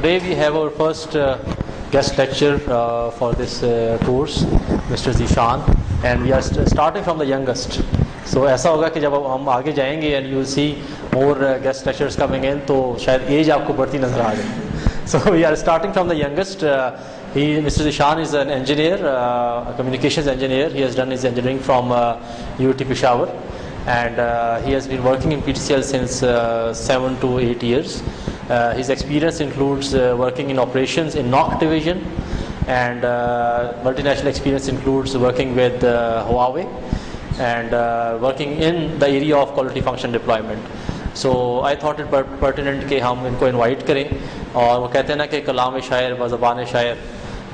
today we have our first guest lecture for this course, Mr. Zishan, and we are starting from the youngest. So ऐसा होगा कि जब हम आगे जाएंगे and you will see more guest lectures coming in, तो शायद age आपको बढ़ती नजर आ जाए. So we are starting from the youngest. Mr. Zishan is an engineer, a communications engineer. He has done his engineering from UT Peshawar, and he has been working in PTCL since 7 to 8 years. His experience includes working in operations in NOC division, and multinational experience includes working with Huawei and working in the area of quality function deployment. So I thought it pertinent कि हम इनको invite करें, और वो कहते हैं ना कि कलाम शायर व ज़बान शायर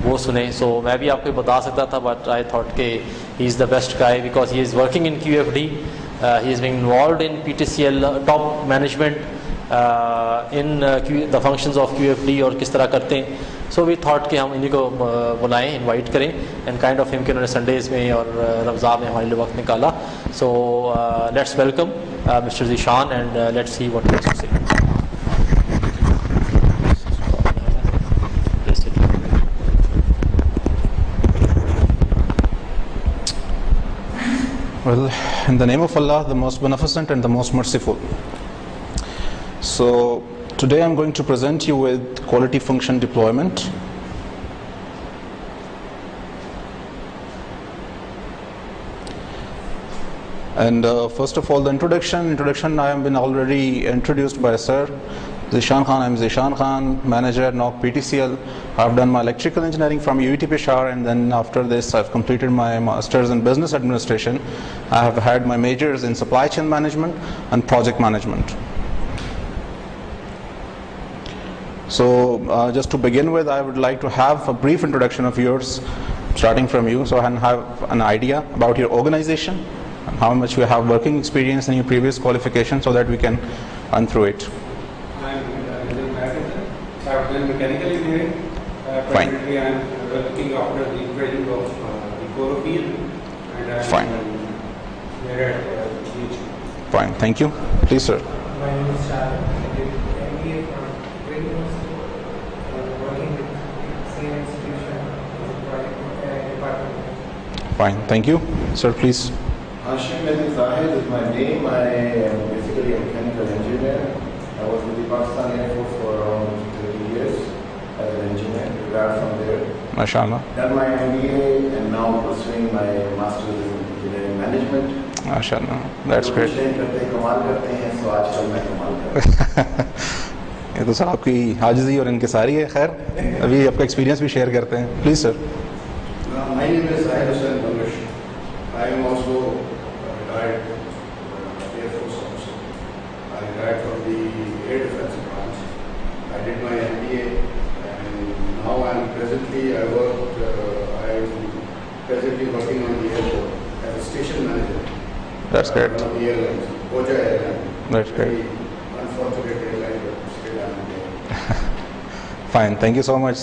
वो सुने. So मैं भी आपको बता सकता था, but I thought कि he is the best guy because he is working in QFD. He is being involved in PTCL top management in the functions of QFD और किस तरह करते हैं. So we thought कि हम इन्हीं को बुलाएं, invite करें, and kind of him कि उन्होंने Sundays में और रमज़ान में हमारे लिए वक्त निकाला. So let's welcome Mr. Zishan, and let's see what he has to say. Well, in the name of Allah, the most beneficent and the most merciful. So today I'm going to present you with quality function deployment. And first of all, the introduction I have been already introduced by Sir Zishan Khan. I'm Zishan Khan, manager at NOC PTCL. I've done my electrical engineering from UT Peshawar, and then after this I've completed my masters in business administration. I have had my majors in supply chain management and project management. So just to begin with, I would like to have a brief introduction of yours, starting from you, so I can have an idea about your organization, how much you have working experience in your previous qualification, so that we can run through it. I'm I've done mechanical engineering. Fine. Presently I'm looking after the training of the Coro field, and I'm Fine. here at PhD. Fine, thank you. Please, sir. My name is Shah. I did MBA from Great University, working with same institution as a project department. Fine, thank you. Sir, please. Hashim Mehdi Zahid is my name. I am basically a mechanical engineer. I was with the Pakistan Air Force for around 30 years as an engineer. Retired from there. MashaAllah. Done my MBA and now pursuing my master's in engineering management. MashaAllah. That's great. कमाल करते हैं, so आजकल मैं कमाल कर रहा हूँ. ये तो सर आपकी हाजिरी और इनकिसारी है. खैर अभी आपका एक्सपीरियंस भी शेयर करते हैं. Please sir. My name is Zahid Hussain Bangladesh. I am also a retired Air Force officer. I retired from the Air Defense branch. I did my MBA, and now I am presently working on the airport as a station manager. That's great. One of the airlines, Boja Airline. That's great. Very unfortunate airline, but still I am there. Fine, thank you so much.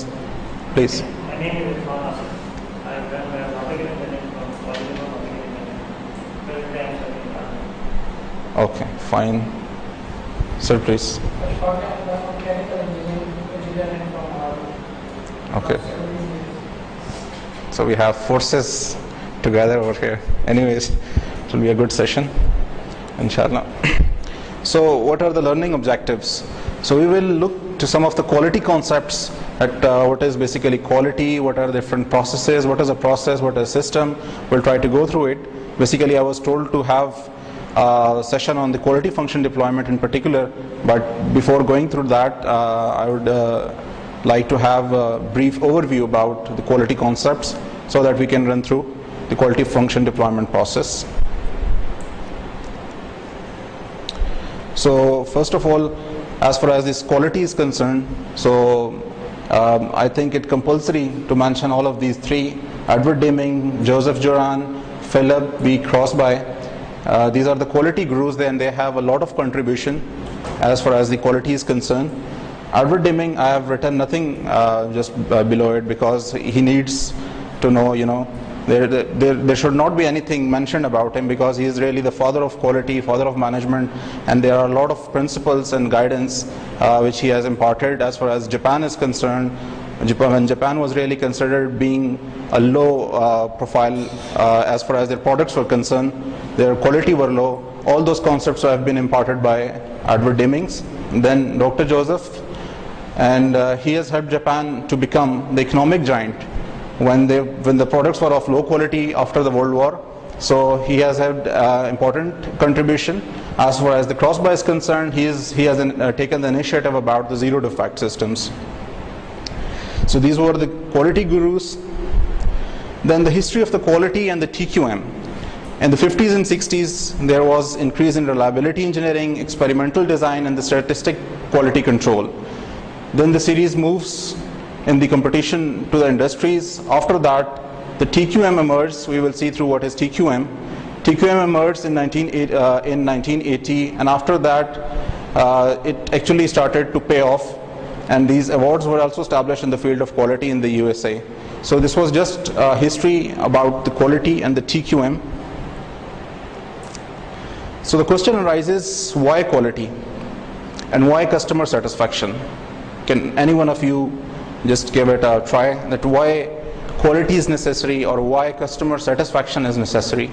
Please. My name is Irfan Asif. I have done my nautical engineering from College of Nautical Engineering. Currently I am studying Ghana. Okay, fine. Sir, please. I short time done mechanical engineering from Harvard. Okay. So we have forces together over here. Anyways, it will be a good session, inshallah. So what are the learning objectives? So we will look to some of the quality concepts at what is basically quality, what are the different processes, what is a process, what is a system. We'll try to go through it. Basically I was told to have a session on the quality function deployment in particular, but before going through that I would like to have a brief overview about the quality concepts so that we can run through the quality function deployment process. So first of all, as far as this quality is concerned, so I think it compulsory to mention all of these three: Edward Deming, Joseph Joran, Philip V. Crosby. These are the quality gurus, and they have a lot of contribution as far as the quality is concerned. Edward Deming, I have written nothing just below it, because he needs to know, There should not be anything mentioned about him, because he is really the father of quality, father of management, and there are a lot of principles and guidance which he has imparted. As far as Japan is concerned, when Japan was really considered being a low profile as far as their products were concerned, their quality were low, all those concepts have been imparted by Edward Demings, then Dr. Joseph, and he has helped Japan to become the economic giant when the products were of low quality after the World War. So he has had important contribution. As far as the cross-buy is concerned, he has taken the initiative about the zero defect systems. So these were the quality gurus. Then the history of the quality and the TQM. In the 50s and 60s, there was increase in reliability engineering, experimental design, and the statistic quality control. Then the series moves in the competition to the industries. After that, the TQM emerged. We will see through what is TQM. TQM emerged in 1980, and after that, it actually started to pay off. And these awards were also established in the field of quality in the USA. So this was just history about the quality and the TQM. So the question arises, why quality? And why customer satisfaction? Can any one of you just give it a try, that why quality is necessary or why customer satisfaction is necessary?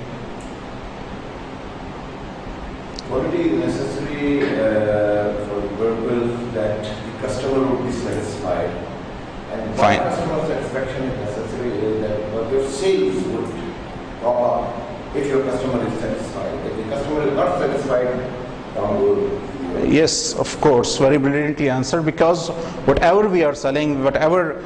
Quality is necessary for the purpose that the customer would be satisfied. And why Fine. customer satisfaction is necessary is that your sales would pop up if your customer is satisfied. If the customer is not satisfied, down the road. Yes, of course, very brilliantly answered, because whatever we are selling, whatever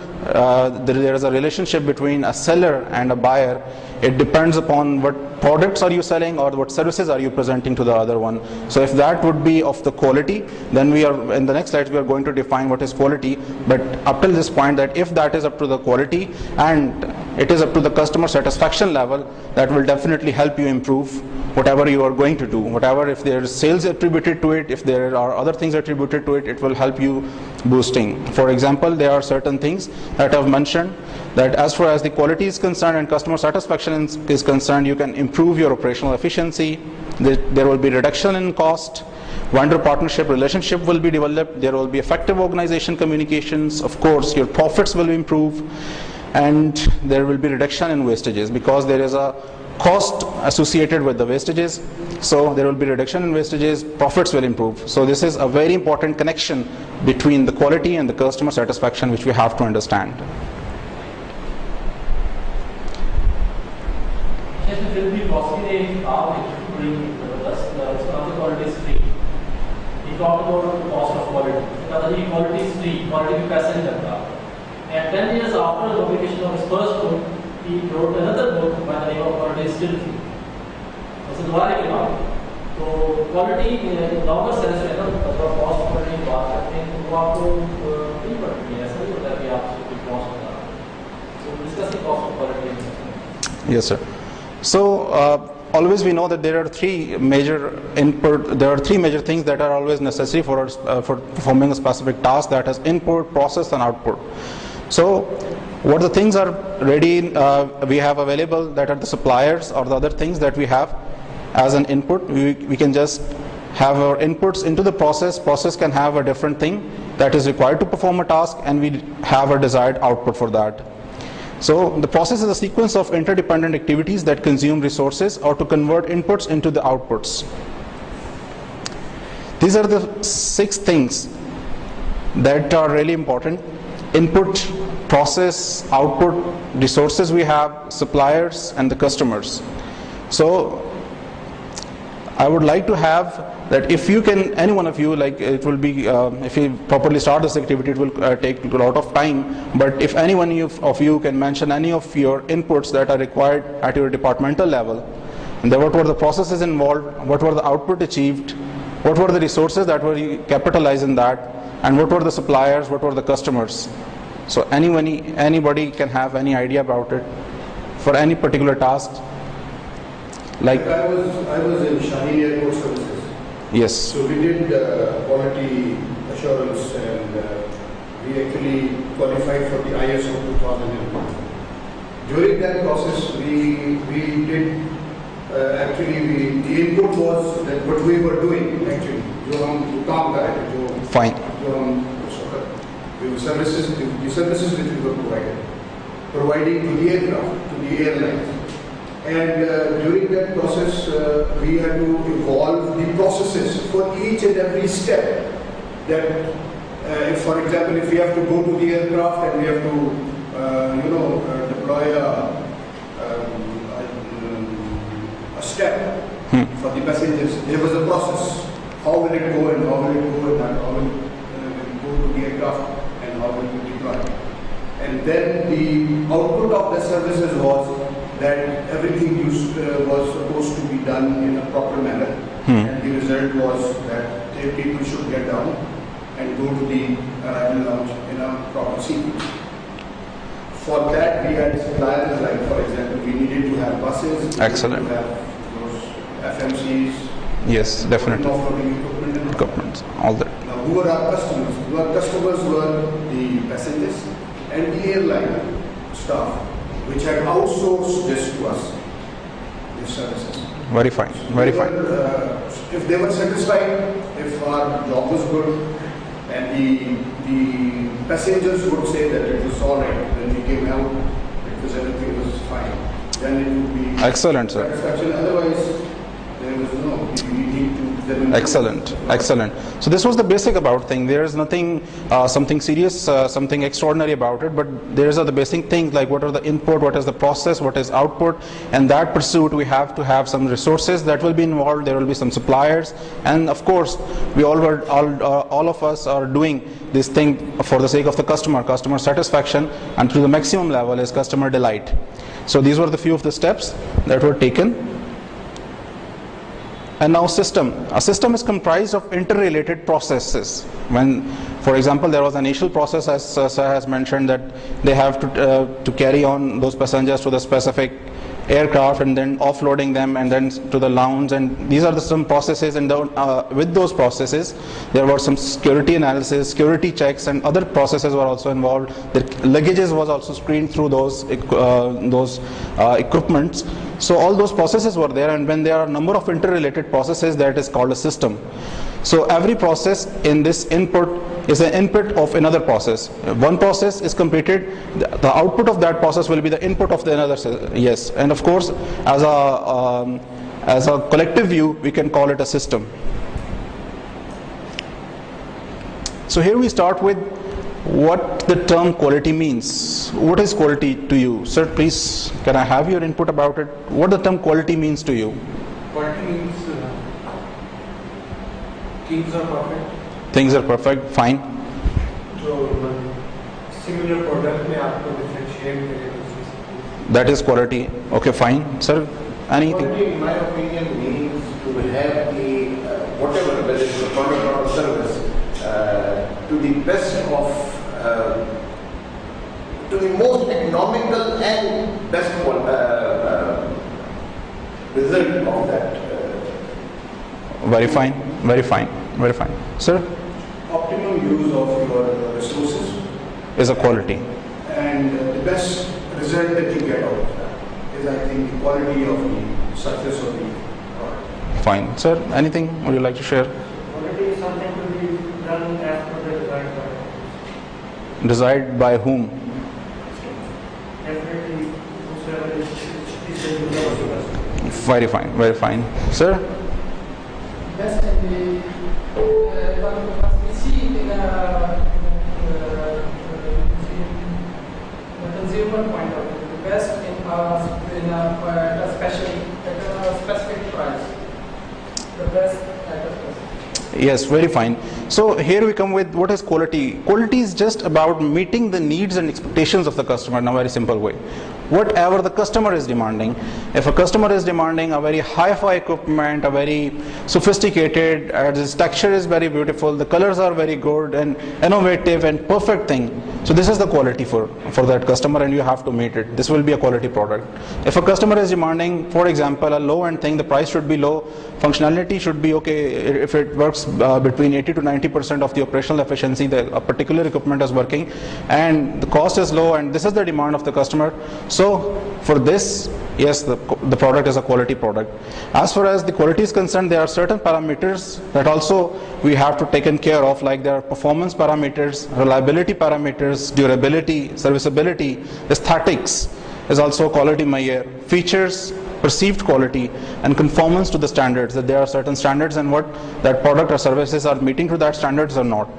there is a relationship between a seller and a buyer, it depends upon what products are you selling or what services are you presenting to the other one. So if that would be of the quality, then we are, in the next slides we are going to define what is quality, but up till this point, that if that is up to the quality and it is up to the customer satisfaction level, that will definitely help you improve whatever you are going to do. Whatever, if there is sales attributed to it, if there are other things attributed to it, it will help you boosting. For example, there are certain things that I've mentioned, that as far as the quality is concerned and customer satisfaction is concerned, you can improve your operational efficiency, there will be reduction in cost, vendor partnership relationship will be developed, there will be effective organization communications, of course your profits will improve, and there will be reduction in wastages, because there is a cost associated with the wastages. So there will be reduction in wastages, profits will improve. So this is a very important connection between the quality and the customer satisfaction, which we have to understand. Yes, it will be possible if our bring the quality is free. We talked about the cost of quality. The quality is free, quality is paisa nahi lagta. And 10 years after the publication of his first book, he wrote another book by the name of Quality is Still Free. So दोबारा के बाद तो quality normal sales में ना मतलब cost quality की बात करते हैं तो आपको नहीं पड़ती है, ऐसा नहीं होता कि आपको कॉस्ट होता है. So discussing cost of quality. Yes, sir. So always we know that there are three major things that are always necessary for performing a specific task, that is input, process, and output. So what the things are ready we have available, that are the suppliers or the other things that we have as an input. We can just have our inputs into the process can have a different thing that is required to perform a task, and we have a desired output for that. So the process is a sequence of interdependent activities that consume resources or to convert inputs into the outputs. These are the 6 things that are really important: input, process, output, resources we have, suppliers, and the customers. So I would like to have that if you can, any one of you, like it will be, if you properly start this activity, it will take a lot of time, but if any one of you can mention any of your inputs that are required at your departmental level, and then what were the processes involved, what were the output achieved, what were the resources that were capitalized in that, and what were the suppliers, what were the customers. So anybody can have any idea about it for any particular task. Like I was in Shaheen Airport Services. Yes. So we did quality assurance, and we actually qualified for the ISO 2001. during that process, we did the input was that what we were doing actually. जो हम काम कर रहे थे, जो Fine. जो हम the services which we were providing to the aircraft, to the airlines. And during that process, we had to evolve the processes for each and every step. That, if, for example, if we have to go to the aircraft and we have to, deploy a step for the passengers, there was a process. How will it go and how will it go and how will it go to the aircraft and how will it deploy? And then the output of the services was that everything was supposed to be done in a proper manner. And the result was that the people should get down and go to the arrival lounge in a proper sequence. For that, we had suppliers like, for example, we needed to have buses. Excellent. We needed to have those FMCs. Yes, definitely. Offloading equipment and Equipment, all that. Now, who were our customers? Our customers were the passengers and the airline staff, which had outsourced this to us, these services. Very fine. Very fine. If they were satisfied, if our job was good, and the passengers would say that it was all right, when we came out, everything was fine, then it would be Excellent, sir. satisfaction. Otherwise, there was no, we need to. Excellent, excellent. So this was the basic about thing. There is nothing, something serious, something extraordinary about it, but there's the basic things like what are the input, what is the process, what is output, and that pursuit we have to have some resources that will be involved. There will be some suppliers, and of course, we all of us are doing this thing for the sake of the customer satisfaction, and to the maximum level is customer delight. So these were the few of the steps that were taken. And now system. A system is comprised of interrelated processes. When, for example, there was an initial process, as Sir has mentioned, that they have to carry on those passengers to the specific aircraft and then offloading them and then to the lounge, and these are some processes, and with those processes there were some security analysis, security checks, and other processes were also involved. The luggages was also screened through those equipments. So all those processes were there, and when there are a number of interrelated processes, that is called a system. So every process in this input is an input of another process. One process is completed, the output of that process will be the input of the another. Yes, and of course, as a collective view, we can call it a system. So here we start with what the term quality means. What is quality to you? Sir, please, can I have your input about it? What the term quality means to you? Quality means things are perfect. Things are perfect, fine. जो similar product में आपको differentiate करें दूसरे से. That is quality. Okay, fine. Sir, anything? Quality, in my opinion, means to have the whatever, whether it's a product or a service, to the best of, to the most economical and best result of that. Very fine, very fine, very fine. Sir, Optimum use of your resources is a quality. and the best result that you get out of that is, I think, the quality of the success of the product. Fine. Sir, anything would you like to share? Quality is something to be done as per the design by Desired by whom? definitely whosoever is the user of the customer. Very fine, very fine. Sir? Best in what we see in the consumer point of view, the best in a specific price, the best at a specific. Yes, very fine. So here we come with what is quality. Quality is just about meeting the needs and expectations of the customer in a very simple way. Whatever the customer is demanding. If a customer is demanding a very hi-fi equipment, a very sophisticated, its texture is very beautiful, the colors are very good and innovative and perfect thing. So this is the quality for that customer, and you have to meet it. This will be a quality product. If a customer is demanding, for example, a low-end thing, the price should be low, functionality should be okay. If it works between 80 to 90% of the operational efficiency, a particular equipment is working, and the cost is low, and this is the demand of the customer. So for this, yes, the product is a quality product. As far as the quality is concerned, there are certain parameters that also we have to take care of, like there are performance parameters, reliability parameters, durability, serviceability, aesthetics is also a quality measure, features, perceived quality, and conformance to the standards, that there are certain standards and what that product or services are meeting to that standards or not.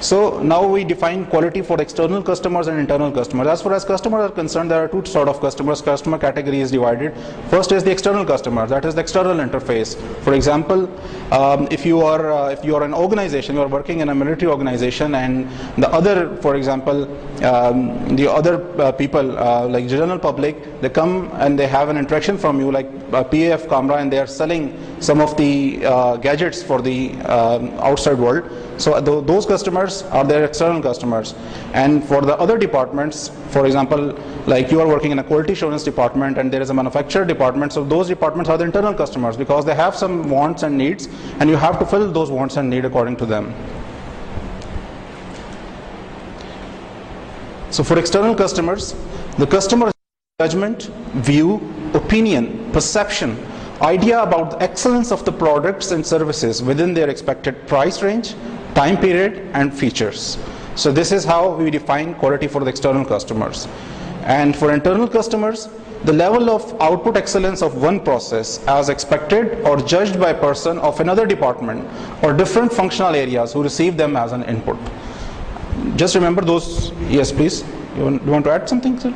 So now we define quality for external customers and internal customers. As far as customers are concerned, there are two sort of customers. Customer category is divided. First is the external customer, that is the external interface. For example, if you are an organization, you are working in a military organization, and the other, for example, the other people like general public, they come and they have an interaction from you, like PAF camera, and they are selling some of the gadgets for the outside world. So those customers are their external customers. And for the other departments, for example, like you are working in a quality assurance department and there is a manufacturer department, so those departments are the internal customers because they have some wants and needs, and you have to fill those wants and needs according to them. So for external customers, the customer judgment, view, opinion, perception, idea about the excellence of the products and services within their expected price range, time period, and features. So this is how we define quality for the external customers. And for internal customers, the level of output excellence of one process as expected or judged by a person of another department or different functional areas who receive them as an input. Just remember those. Yes, please. You want to add something, sir?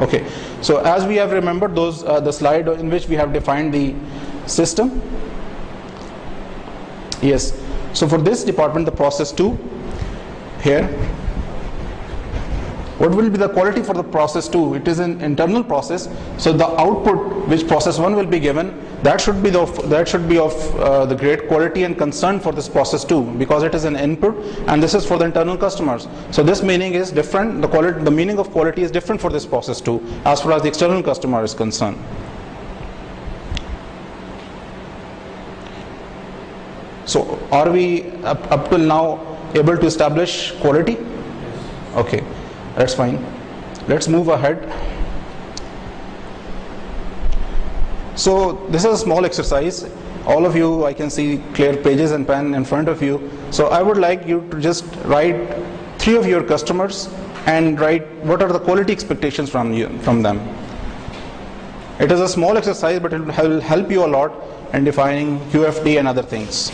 Okay. So as we have remembered those, the slide in which we have defined the system. Yes. So for this department, the process 2 here, what will be the quality for the process 2? It is an internal process, so the output which process 1 will be given, that should be of the great quality and concern for this process 2, because it is an input and this is for the internal customers. So this meaning is different. The meaning of quality is different for this process 2 as far as the external customer is concerned. So are we up till now able to establish quality? Okay, that's fine. Let's move ahead. So this is a small exercise. All of you, I can see clear pages and pen in front of you. So I would like you to just write 3 of your customers and write what are the quality expectations from them. It is a small exercise, but it will help you a lot in defining QFD and other things.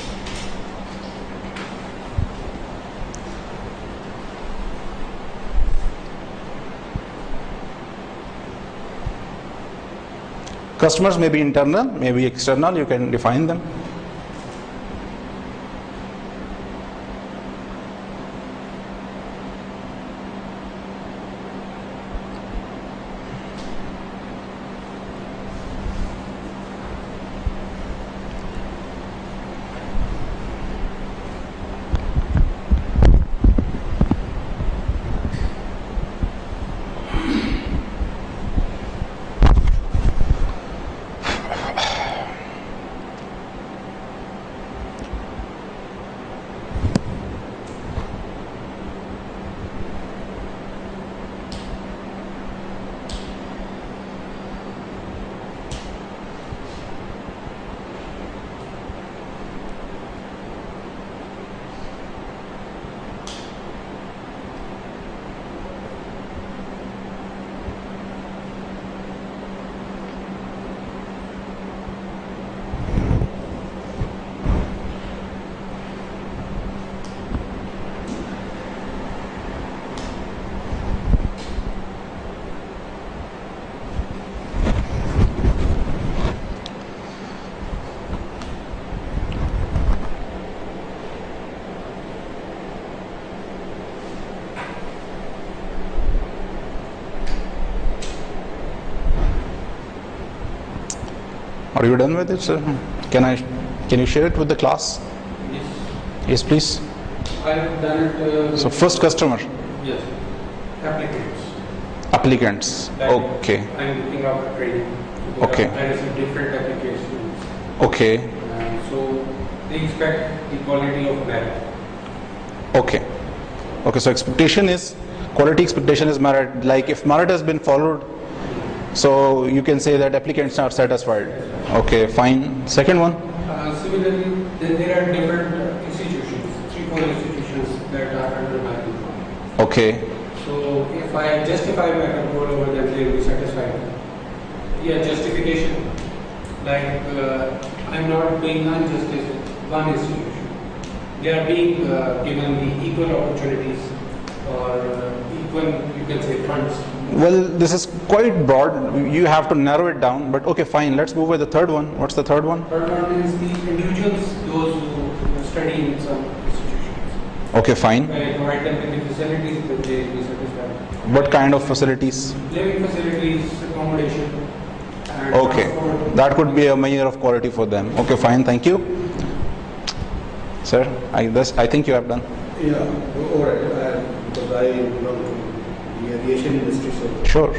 Customers may be internal, may be external, you can define them. Are you done with it, sir? Can you share it with the class? Yes. Yes, please. I have done it. So first customer. Yes. Applicants. Applicants. That Okay. I'm looking after training. Okay. There are some different applications. Okay. So they expect the quality of merit. Okay. Okay. So expectation is quality expectation is merit. Like if merit has been followed, so you can say that applicants are satisfied. Okay, fine. Second one. Similarly, there are different institutions, 3-4 institutions that are under my control. Okay. So if I justify my control over them, they will be satisfied. Yeah, justification. Like I'm not doing injustice with one institution. They are being given the equal opportunities or equal, you can say, funds. Well, this is quite broad. You have to narrow it down. But okay, fine. Let's move with the third one. What's the third one? Third one is the individuals, those who study in some institutions. Okay, fine. I provide them with the facilities that they will be satisfied. What kind of facilities? Living facilities, accommodation. And Okay, transport. that could be a measure of quality for them. Okay, fine. Thank you, sir. I think you have done. Yeah, all right. Because I belong to the aviation industry, so Sure.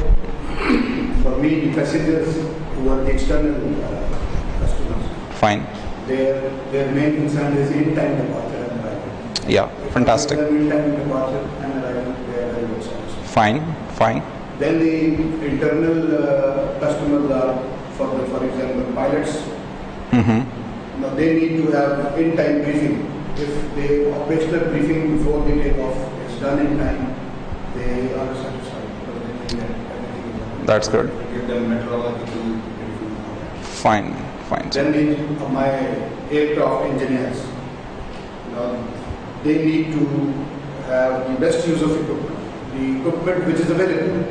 for me, the passengers who are the external customers, Fine. their main concern is in-time departure and arrival. Yeah. Fantastic. If in-time departure and arrival, they are very well satisfied. Fine. Fine. Then the internal customers are, for example, pilots. Mm-hmm. Now they need to have in-time briefing. If the operational briefing before they take off is done in time, they are satisfied because they think that everything is done. That's good. Give them meteorological briefing. Fine. Fine. Then my aircraft engineers, they need to have the best use of equipment. The equipment which is available,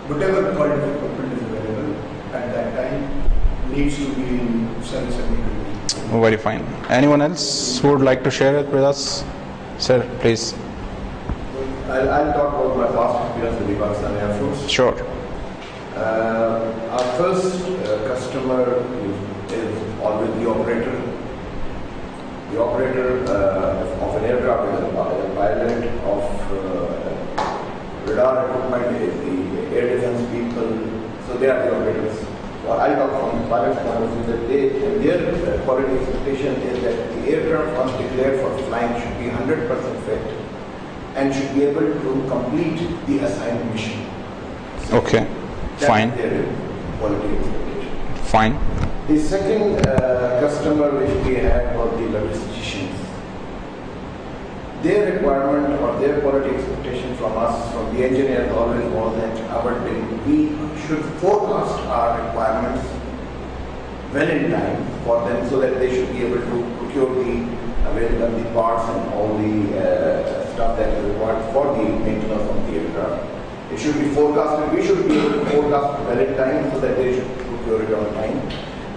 whatever quality of equipment is available at that time, needs to be in service and maintenance. Very fine. Anyone else who would like to share it with us? Sir, please. I'll talk about my past experience with the Pakistan Air Force. Sure. Our first customer is always the operator. The operator of an aircraft is a pilot of radar equipment, is the air defense people. So they are the operators. Well, I'll talk from the pilot's point of view that their quality expectation is that the aircraft once declared for flying should be 100% fit and should be able to complete the assigned mission. So Okay. that's Fine. their quality expectation. Fine. The second customer which we had was the logisticians. Their requirement or their quality expectation from us, from the engineers, always was that we should forecast our requirements well in time for them so that they should be able to procure the available parts and all the stuff that is required for the maintenance of the aircraft. It should be forecasted. We should be able to forecast well in time so that they should procure it on time.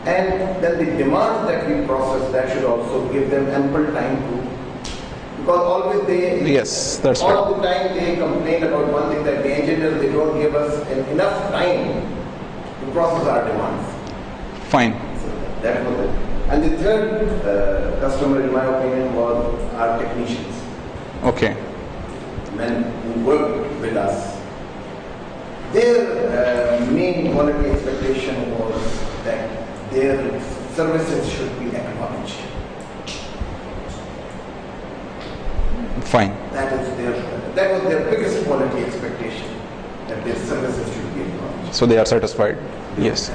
And then the demands that we process, that should also give them ample time to, because always they, Yes, that's all right. the time they complain about one thing, that the engineers, they don't give us enough time to process our demands. Fine. So that was it. And the third customer, in my opinion, was our technicians, Okay. men who worked with us. Their main quality expectation was that their services should be acknowledged. Fine. That was their biggest quality expectation, that their services should be acknowledged. So they are satisfied. Yes.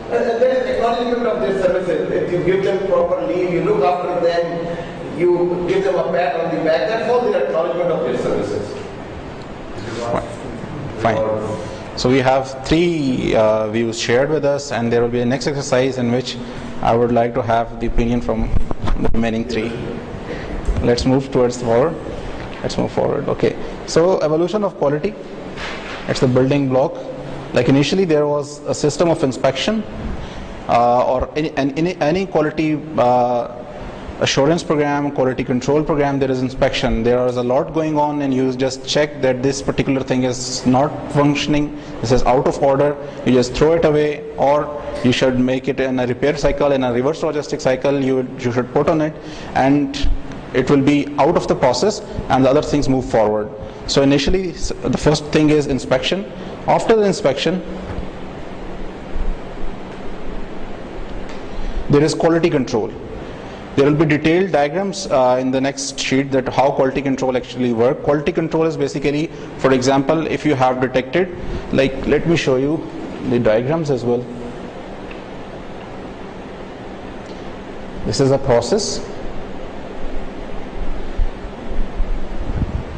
That is acknowledgement of their services. If you give them proper leave, you look after them, you give them a pat on the back, that's all the acknowledgement of their services. Fine. So we have three views shared with us, and there will be a next exercise in which I would like to have the opinion from the remaining three. Let's move towards forward. Let's move forward. Okay. So evolution of quality. It's the building block. Like initially there was a system of inspection or any quality assurance program, quality control program, there is inspection. There is a lot going on and you just check that this particular thing is not functioning, this is out of order, you just throw it away, or you should make it in a repair cycle, in a reverse logistic cycle, you should put on it, and it will be out of the process and the other things move forward. So initially the first thing is inspection. After the inspection, there is quality control. There will be detailed diagrams in the next sheet that how quality control actually work. Quality control is basically, for example, if you have detected, like let me show you the diagrams as well. This is a process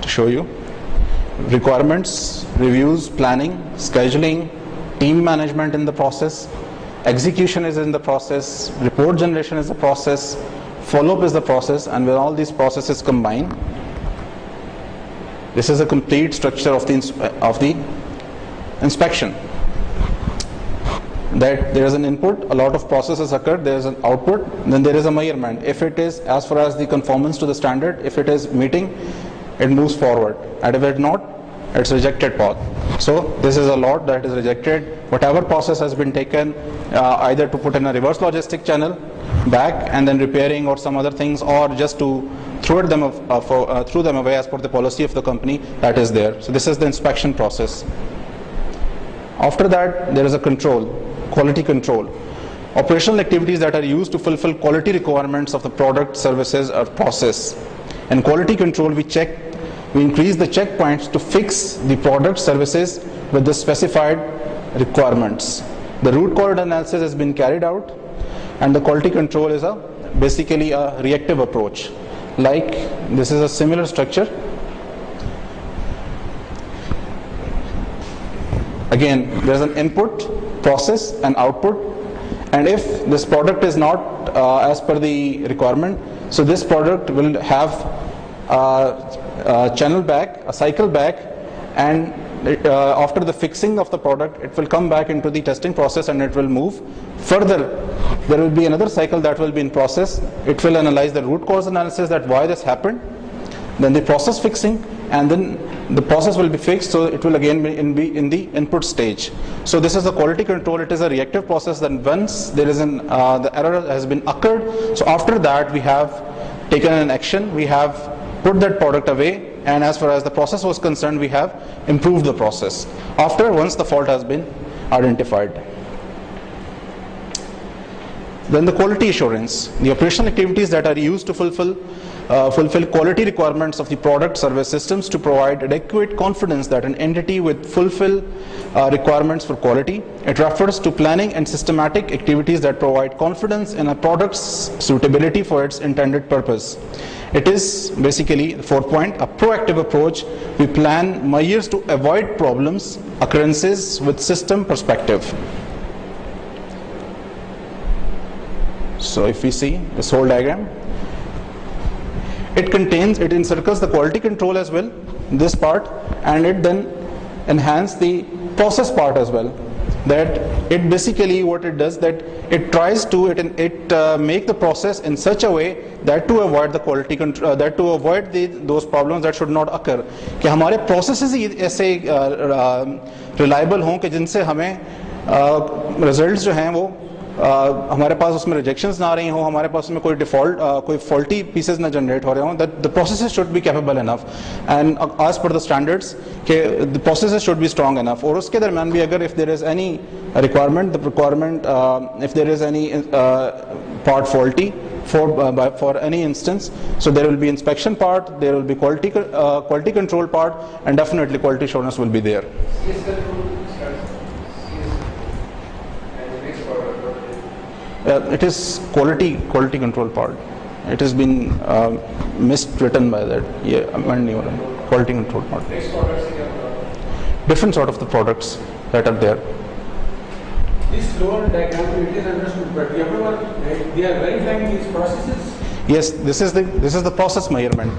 to show you. Requirements, reviews, planning, scheduling, team management in the process, execution is in the process, report generation is the process, follow-up is the process, and when all these processes combine, this is a complete structure of the inspection. That there is an input, a lot of processes occur, there is an output, then there is a measurement. If it is as far as the conformance to the standard, if it is meeting, it moves forward, and if it not, it's rejected path. So this is a lot that is rejected. Whatever process has been taken, either to put in a reverse logistic channel back and then repairing or some other things, or just to throw them away as per the policy of the company, that is there. So this is the inspection process. After that, there is a control, quality control. Operational activities that are used to fulfill quality requirements of the product, services, or process. And quality control, we increase the checkpoints to fix the product, services with the specified requirements. The root cause analysis has been carried out, and the quality control is basically a reactive approach. Like this is a similar structure. Again, there's an input, process, and output, and if this product is not as per the requirement, so this product will have a channel back, a cycle back, and after the fixing of the product, it will come back into the testing process and it will move further. There will be another cycle that will be in process. It will analyze the root cause analysis, that why this happened, then the process fixing, and then the process will be fixed, so it will again be in the input stage. So this is a quality control. It is a reactive process. Then once there is the error has been occurred, so after that we have taken an action, we have put that product away, and as far as the process was concerned, we have improved the process once the fault has been identified. Then the quality assurance, the operational activities that are used to fulfill quality requirements of the product, service, systems to provide adequate confidence that an entity will fulfill requirements for quality. It refers to planning and systematic activities that provide confidence in a product's suitability for its intended purpose. It is basically, the fourth point, a proactive approach. We plan measures to avoid problems, occurrences with system perspective. So if we see this whole diagram, it encircles the quality control as well, this part, and it then enhances the process part as well. That it basically, what it does, that it tries to make the process in such a way that to avoid the quality control, that to avoid those problems that should not occur. कि हमारे processes ही ऐसे reliable हों कि जिनसे हमें results जो हैं वो हमारे पास उसमें रिजेक्शंस ना आ रही हो, हमारे पास उसमें कोई फॉल्टी पीसेस ना जनरेट हो रहे हो. That the processes should be capable enough and as per the standards के the processes should be strong enough. और उसके दरमियान भी अगर if there is any requirement if there is any part faulty for any instance, so there will be inspection part, there will be quality control part, and definitely quality assurance will be there. It is quality control part. It has been miswritten by that. Quality control part. Different sort of the products that are there. This lower diagram, it is understood, but they are verifying these processes. Yes, this is the process measurement.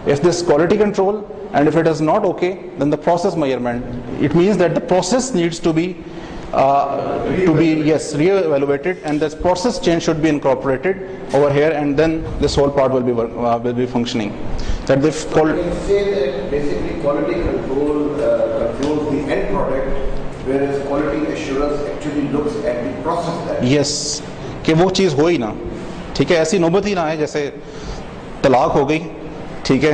If this quality control, and if it is not okay, then the process measurement. It means that the process needs to be re-evaluated, and this process change should be incorporated over here, and then this whole part will be functioning. That the say that basically quality control controls the end product, whereas quality assurance actually looks at the process. Yes, कि वो चीज़ हो ही ना, ठीक है, ऐसी नौबत ही ना है जैसे तलाक हो गई, ठीक है,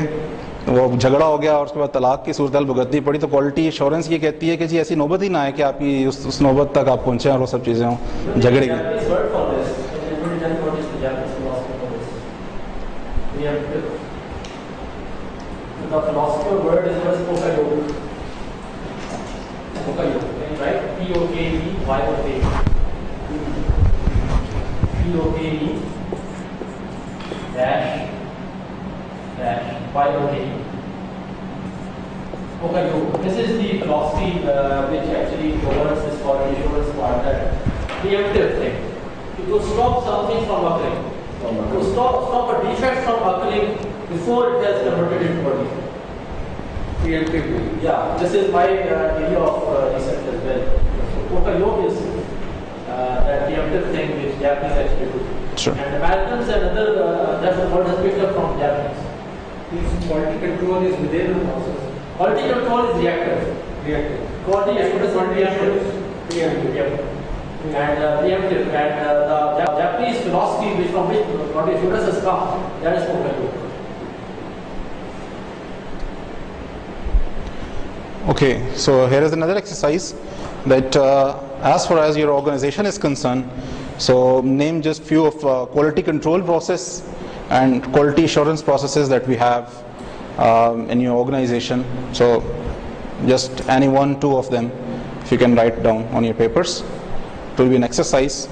वो झगड़ा हो गया और उसके बाद तलाक की सूरत भुगतनी पड़ी, तो क्वालिटी एश्योरेंस ये कहती है कि जी ऐसी नौबत ही ना है कि आपकी उस नौबत तक आप पहुँचे और वो सब चीज़ें हों झगड़े की. the philosophy of word is just Pokayok. Pokayok, can you write P-O-K-E-Y-O-K? P-O-K-E dash Y-O-K. Pokayok. This is the philosophy which actually governs this quality assurance part, that preemptive thing. To stop something from occurring. To stop a defect from occurring before it has converted into a defect. Preemptively. Yeah, this is my area of research as well. So Pokayok is that preemptive thing which Japanese actually do. Sure. And Americans and other Japanese word has picked up from Japanese. This quality control is within the process. Quality control is reactive. Reactive. Quality assurance is preemptive. Preemptive. Yep. And preemptive. And the Japanese philosophy which from which quality assurance has come, that is Pokayok. Okay, so here is another exercise that as far as your organization is concerned, so name just few of quality control process and quality assurance processes that we have in your organization. So just any one, two of them, if you can write down on your papers. It will be an exercise.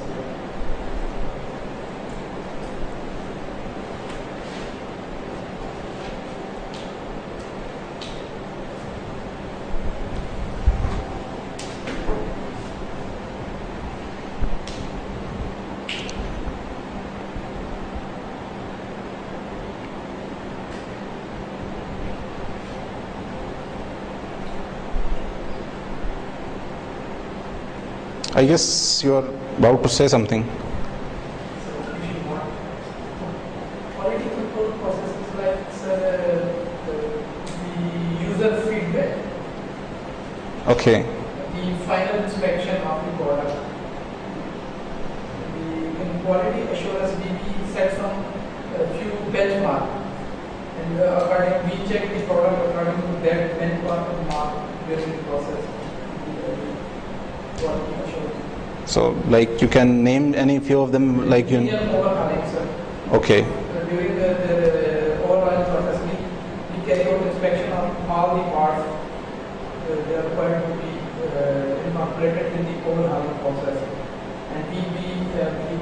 I guess you are about to say something. Quality control process is like the user feedback, Okay, the final inspection of the product. In quality assurance, we set some few benchmark, and according we check the product according to that benchmark mark during the process. Quality assurance. so like you can name any few of them, like you. Medium overhauling, sir. Okay, During the overall process, we carry out inspection of all the parts. They are required to be incorporated in the overhauling process. And we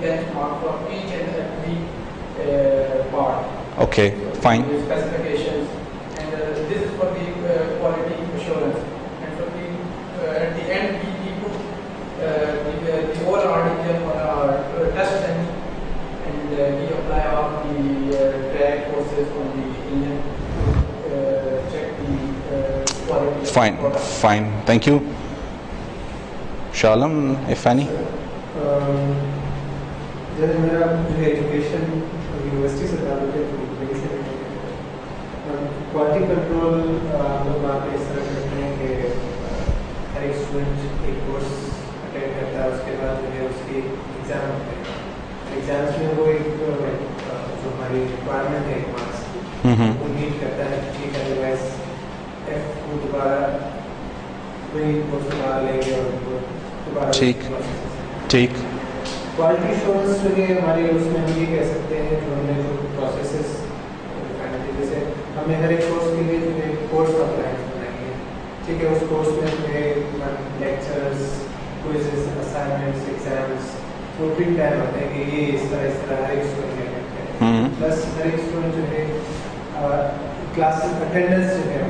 benchmark for each and every part. okay, fine. The specifications. And this is for the quality assurance. And for the at the end, we put the overall RDPM on our test bench. And we apply all the drag forces on the engine to check the quality. of Fine, the product. fine. Thank you. Shalam, if any. जब मेरा जो education university से था मुझे quality control हम लोग वहाँ पे इस तरह करते हैं कि हर एक स्टूडेंट एक कोर्स अटेंड करता है, उसके बाद जो है उसकी एग्ज़ाम होते हैं। एग्ज़ाम्स में वो एक जो हमारी रिक्वायरमेंट है एक मार्क्स की वो मीट करता है, ठीक है, अदरवाइज एफ वो दोबारा वही कोर्स दोबारा लेंगे और वो दोबारा ठीक। ठीक। क्वालिटी एश्योरेंस जो है हमारी उसमें हम ये कह सकते हैं जो हमने जो प्रोसेसेस जैसे हमने हर एक कोर्स के लिए जो है कोर्स का प्लान बनाएंगे, ठीक है, उस कोर्स में जो है लेक्चर्स, क्विज़ेस, असाइनमेंट्स, एग्जाम्स, वो प्री प्लान होते हैं कि ये इस तरह हर एक स्टूडेंट में करते हैं। प्लस हर एक स्टूडेंट जो है क्लासेस अटेंडेंस जो है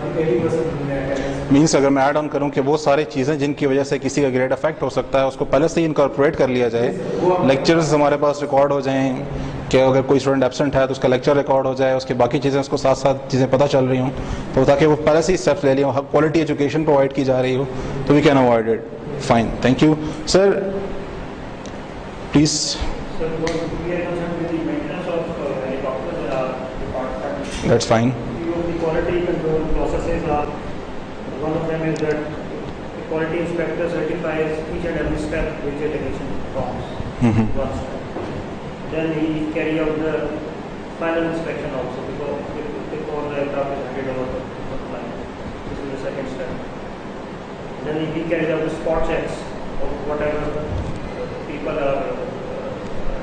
उनकी 80% हमने अटेंडेंस मीन्स अगर मैं ऐड ऑन करूं कि वो सारी चीज़ें जिनकी वजह से किसी का ग्रेड अफेक्ट हो सकता है उसको पहले से ही इनकॉर्पोरेट कर लिया जाए, लेक्चर्स हमारे पास रिकॉर्ड हो जाएं कि अगर कोई स्टूडेंट एब्सेंट है तो उसका लेक्चर रिकॉर्ड हो जाए, उसकी बाकी चीज़ें उसको साथ साथ चीज़ें पता चल रही हों, तो ताकि वो पहले से ही स्टेप्स ले लिया, क्वालिटी एजुकेशन प्रोवाइड की जा रही हो, तो we can avoid it. Fine, thank you sir, please. Sir, we are concerned with the maintenance of helicopters department. That's fine. Few of the quality control processes are, one of them is that the quality inspector certifies each and every step which a technician performs. One step. Then he carry out the final inspection also before the aircraft is handed over to the client. This is the second step. Then he carries out the spot checks of whatever people are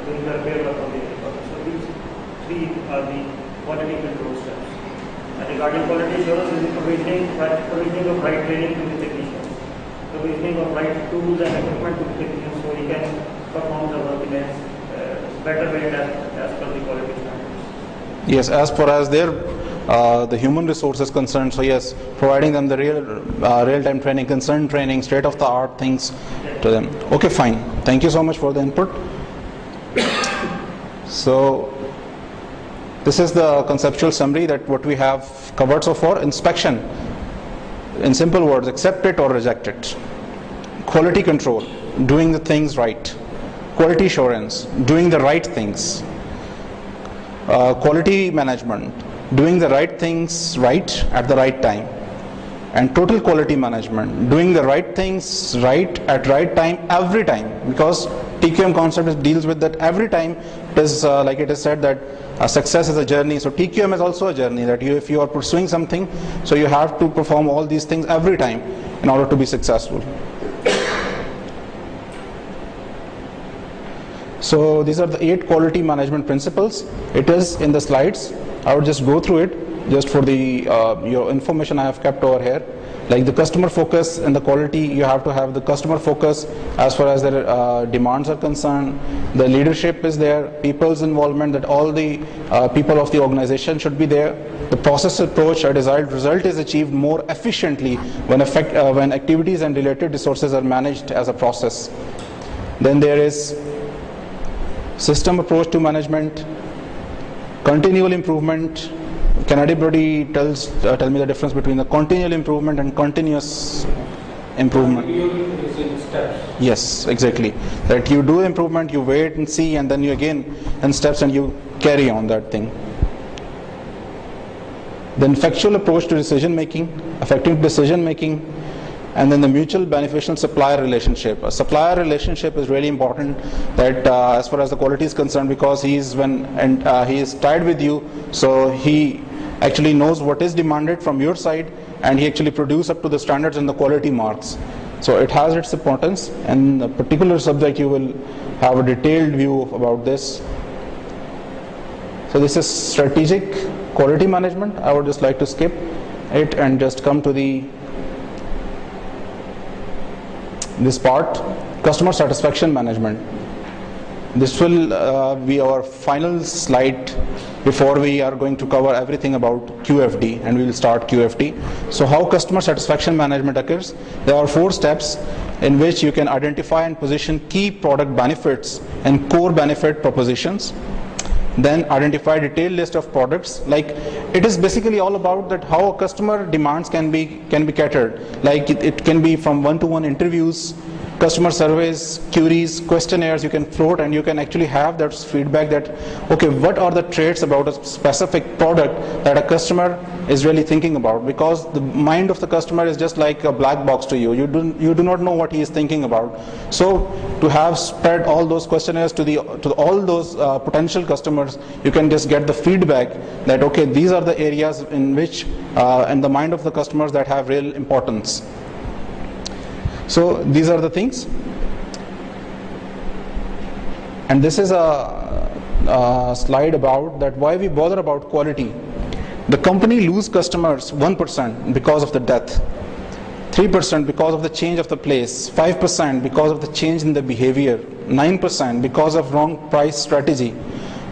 doing the repair work on the helicopter. So these three are the quality control steps. Regarding quality assurance is the provisioning of right training to the technicians, provisioning of right tools and equipment to the technicians so he can perform the work in a better way as per the quality standards. Yes, as far as their the human resource is concerned, so yes, providing them the real-time training, concern training, state-of-the-art things to them. Okay, fine. Thank you so much for the input. So this is the conceptual summary that what we have covered so far. Inspection, in simple words, accept it or reject it. Quality control, doing the things right. Quality assurance, doing the right things. Quality management, doing the right things right at the right time. And total quality management, doing the right things right at right time every time, because TQM concept deals with that every time. It is like it is said that success is a journey, so TQM is also a journey, that if you are pursuing something, so you have to perform all these things every time in order to be successful. So these are the 8 quality management principles. It is in the slides. I would just go through it just for the your information. I have kept over here. Like the customer focus and the quality, you have to have the customer focus as far as their demands are concerned. The leadership is there, people's involvement, that all the people of the organization should be there. The process approach, a desired result is achieved more efficiently when activities and related resources are managed as a process. Then there is system approach to management, continual improvement. Can anybody tell me the difference between the continual improvement and continuous improvement? Continual is in steps. Yes, exactly. That you do improvement, you wait and see, and then you again in steps and you carry on that thing. Then factual approach to decision making, effective decision making, and then the mutual beneficial supplier relationship. A supplier relationship is really important, that as far as the quality is concerned, because he is tied with you, so he actually knows what is demanded from your side, and he actually produces up to the standards and the quality marks. So it has its importance, and a particular subject you will have a detailed view about this. So this is strategic quality management. I would just like to skip it and just come to this part, customer satisfaction management. This will be our final slide before we are going to cover everything about QFD, and we will start QFD. So how customer satisfaction management occurs? There are 4 steps in which you can identify and position key product benefits and core benefit propositions. Then identify detailed list of products. Like it is basically all about that how a customer demands can be catered. Like it can be from one-to-one interviews, customer surveys, queries, questionnaires you can float, and you can actually have that feedback that, okay, what are the traits about a specific product that a customer is really thinking about, because the mind of the customer is just like a black box to you. You do not know what he is thinking about. So to have spread all those questionnaires to all those potential customers, you can just get the feedback that, okay, these are the areas in which in the mind of the customers that have real importance. So these are the things, and this is a slide about that why we bother about quality. The company lose customers 1% because of the death, 3% because of the change of the place, 5% because of the change in the behavior, 9% because of wrong price strategy,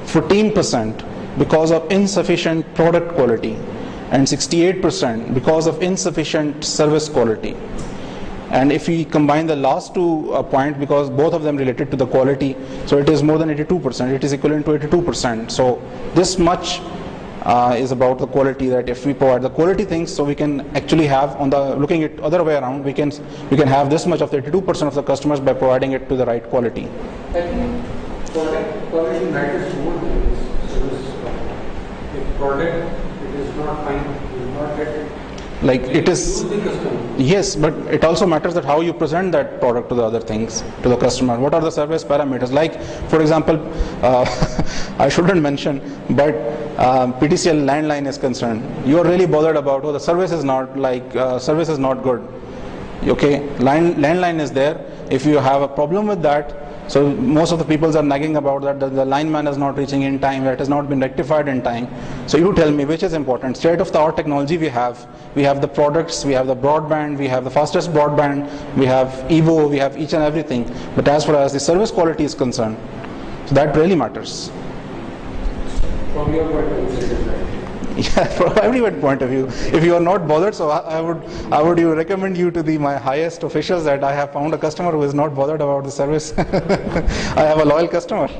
14% because of insufficient product quality, and 68% because of insufficient service quality. And if we combine the last 2 points, because both of them related to the quality, so it is more than 82%. It is equivalent to 82%. So this much is about the quality, that if we provide the quality things, so we can actually have, on the looking at other way around, we can have this much of the 82% of the customers by providing it to the right quality. I think quality matters more than this service. If product it is not fine, you will not get it. Like it is, yes, but it also matters that how you present that product to the other things, to the customer. What are the service parameters? Like, for example, I shouldn't mention, but PTCL landline is concerned. You are really bothered about, oh, the service is not good. Okay, landline is there. If you have a problem with that, So most of the people are nagging about that the lineman is not reaching in time, that has not been rectified in time. So you tell me which is important. State of the art technology we have the products, we have the broadband, we have the fastest broadband, we have Evo, we have each and everything. But as far as the service quality is concerned, so that really matters. From your point of view, it is right. Yeah, from everyone's point of view. If you are not bothered, so I would recommend you to my highest officials that I have found a customer who is not bothered about the service. I have a loyal customer.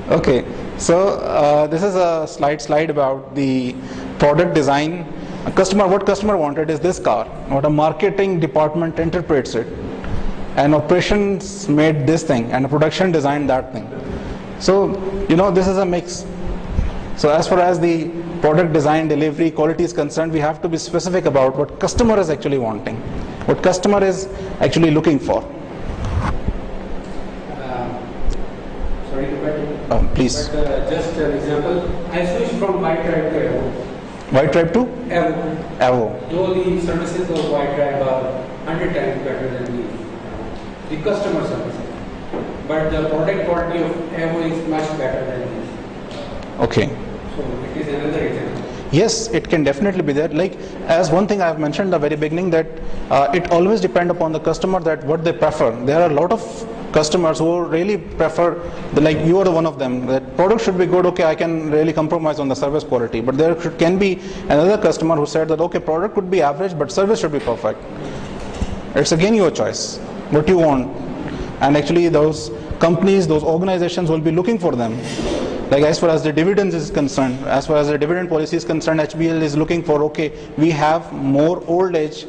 Okay, so this is a slide about the product design. What customer wanted is this car. What a marketing department interprets it, and operations made this thing, and a production designed that thing. So, this is a mix. So as far as the product design, delivery, quality is concerned, we have to be specific about what customer is actually wanting, what customer is actually looking for. Sorry to cut you. Please. But just an example, I switched from White Drive to Evo. White Drive to? Evo. Evo. Though the services of White Drive are 100 times better than the customer service. But the product quality of Evo is much better than this. Okay. So it is another example. Yes, it can definitely be there. Like, as one thing I have mentioned at the very beginning, that it always depends upon the customer that what they prefer. There are a lot of customers who really prefer, like you are one of them, that product should be good, okay, I can really compromise on the service quality. But there can be another customer who said that, okay, product could be average, but service should be perfect. It's again your choice, what you want. And actually those companies, those organizations will be looking for them. Like as far as the dividends is concerned, as far as the dividend policy is concerned, HBL is looking for, okay, we have more old age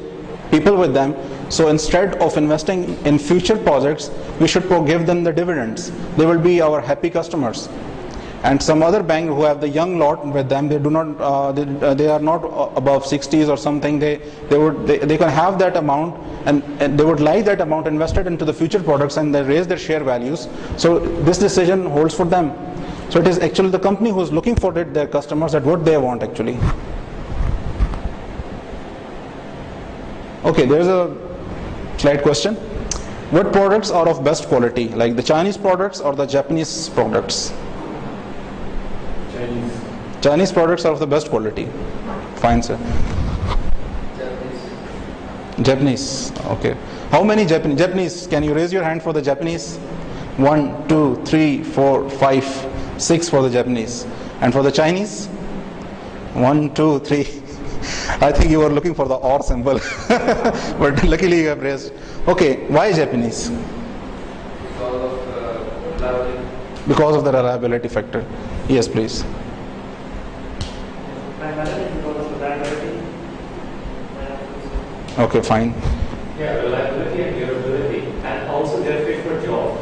people with them, so instead of investing in future projects, we should give them the dividends. They will be our happy customers. And some other bank who have the young lot with them, they do not, they are not above 60s or something. They can have that amount, and they would like that amount invested into the future products, and they raise their share values. So this decision holds for them. So it is actually the company who is looking for it, their customers, at what they want actually. Okay, there is a slide question. What products are of best quality, like the Chinese products or the Japanese products? Chinese products are of the best quality. Fine, sir. Japanese. Okay. How many Japanese? Can you raise your hand for the Japanese? 1, 2, 3, 4, 5, 6 for the Japanese. And for the Chinese? 1, 2, 3. I think you were looking for the OR symbol. But luckily you have raised. Okay. Why Japanese? Because of the reliability factor. Yes, please. Okay, fine. Yeah, reliability and durability, and also they're fit for job.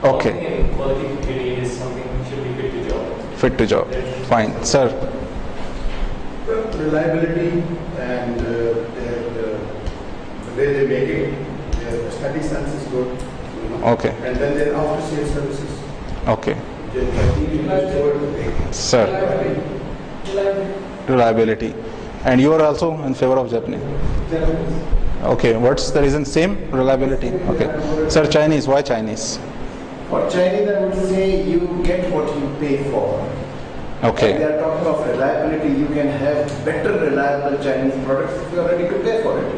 Okay. Quality computing is something which should be fit to job. Fit to job. Fine, sir. Reliability and the way they make it, their aesthetic sense is good. Okay. And then their after-sales services. Okay. Reliability. Sir. Reliability. And you are also in favor of Japanese? Okay, what's the reason? Same? Reliability. Okay. Sir, Chinese. Why Chinese? For Chinese, I would say you get what you pay for. Okay. When they are talking of reliability, you can have better reliable Chinese products if you are ready to pay for it.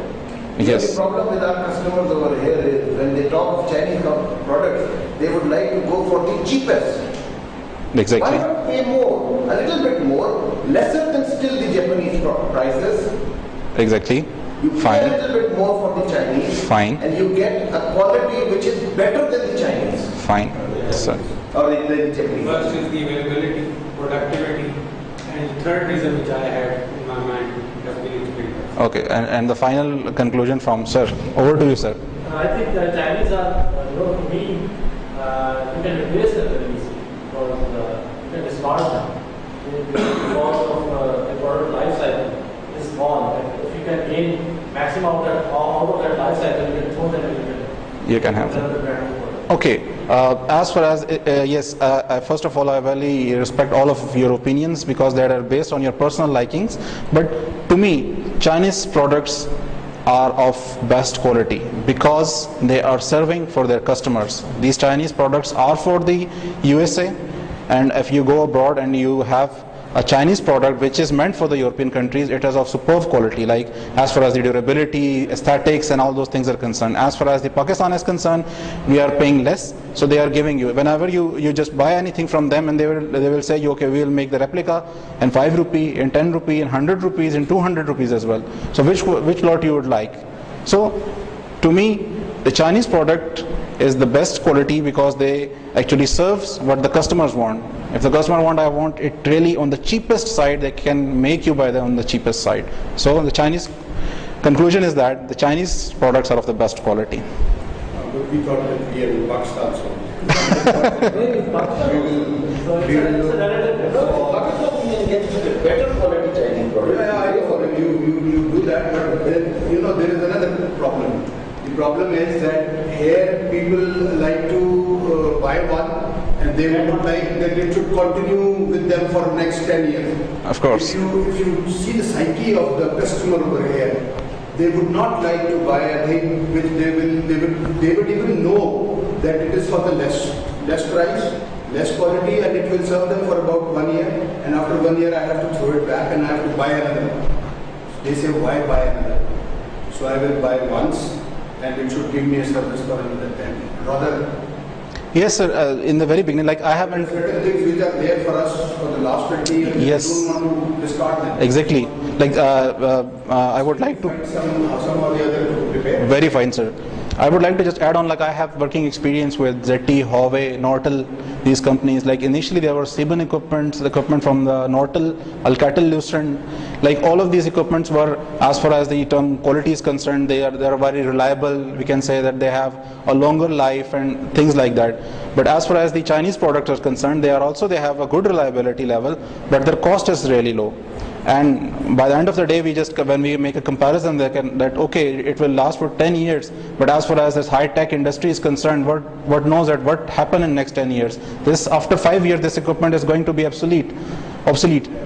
Yes. The problem with our customers over here is when they talk of Chinese products, they would like to go for the cheapest. Exactly. Why not pay more, a little bit more, lesser than still the Japanese prices? Exactly. You pay Fine. a little bit more for the Chinese, Fine. and you get a quality which is better than the Chinese. Fine. Sir. Or the Japanese. First is the availability, productivity, and third reason which I had in my mind, definitely. Okay, and the final conclusion from sir. Over to you, sir. I think the Chinese are, to me, you can replace them very easily because you can discard them because of the product life cycle is small. If you can gain maximum out of that life cycle, you can throw them in. You can have them. Okay, as far as, yes, first of all, I really respect all of your opinions because they are based on your personal likings. But to me, Chinese products are of best quality because they are serving for their customers. These Chinese products are for the USA, and if you go abroad and you have a Chinese product which is meant for the European countries, it is of superb quality, like as far as the durability, aesthetics and all those things are concerned. As far as the Pakistan is concerned, we are paying less, so they are giving you, whenever you just buy anything from them, and they will say you, okay, we will make the replica in 5 rupee, in 10 rupee, in 100 rupees, in 200 rupees as well. So which lot you would like? So to me, the Chinese product is the best quality because they actually serves what the customers want. If the customer I want it really on the cheapest side, they can make you buy them on the cheapest side. So the Chinese conclusion is that the Chinese products are of the best quality. We thought that we are in Pakistan, so Better quality Chinese product. yeah, I know. You do that, but then, there is another problem. The problem is that here people like to buy one, and they would like that it should continue with them for next 10 years. Of course. If you see the psyche of the customer over here, they would not like to buy a thing which they would even know that it is for the less price, less quality, and it will serve them for about 1 year, and after 1 year I have to throw it back and I have to buy another. They say, why buy another? So I will buy once, and it should give me a service for another 10. Rather, Yes, sir. In the very beginning, like I haven't. certain things which are there for us for the last 20 years, Yes. we don't want to discard them. Exactly. Like I would like to. Find some or the other to prepare. Very fine, sir. I would like to just add on, like I have working experience with ZTE, Huawei, Nortel, these companies. Like initially there were Sieben equipment from the Nortel, Alcatel Lucent. Like all of these equipments were, as far as the term quality is concerned, they are very reliable. We can say that they have a longer life and things like that. But as far as the Chinese products are concerned, they have a good reliability level, but their cost is really low. And by the end of the day, when we make a comparison, that okay, it will last for 10 years, but as far as this high-tech industry is concerned, what knows that what happen in next 10 years? After 5 years, this equipment is going to be obsolete.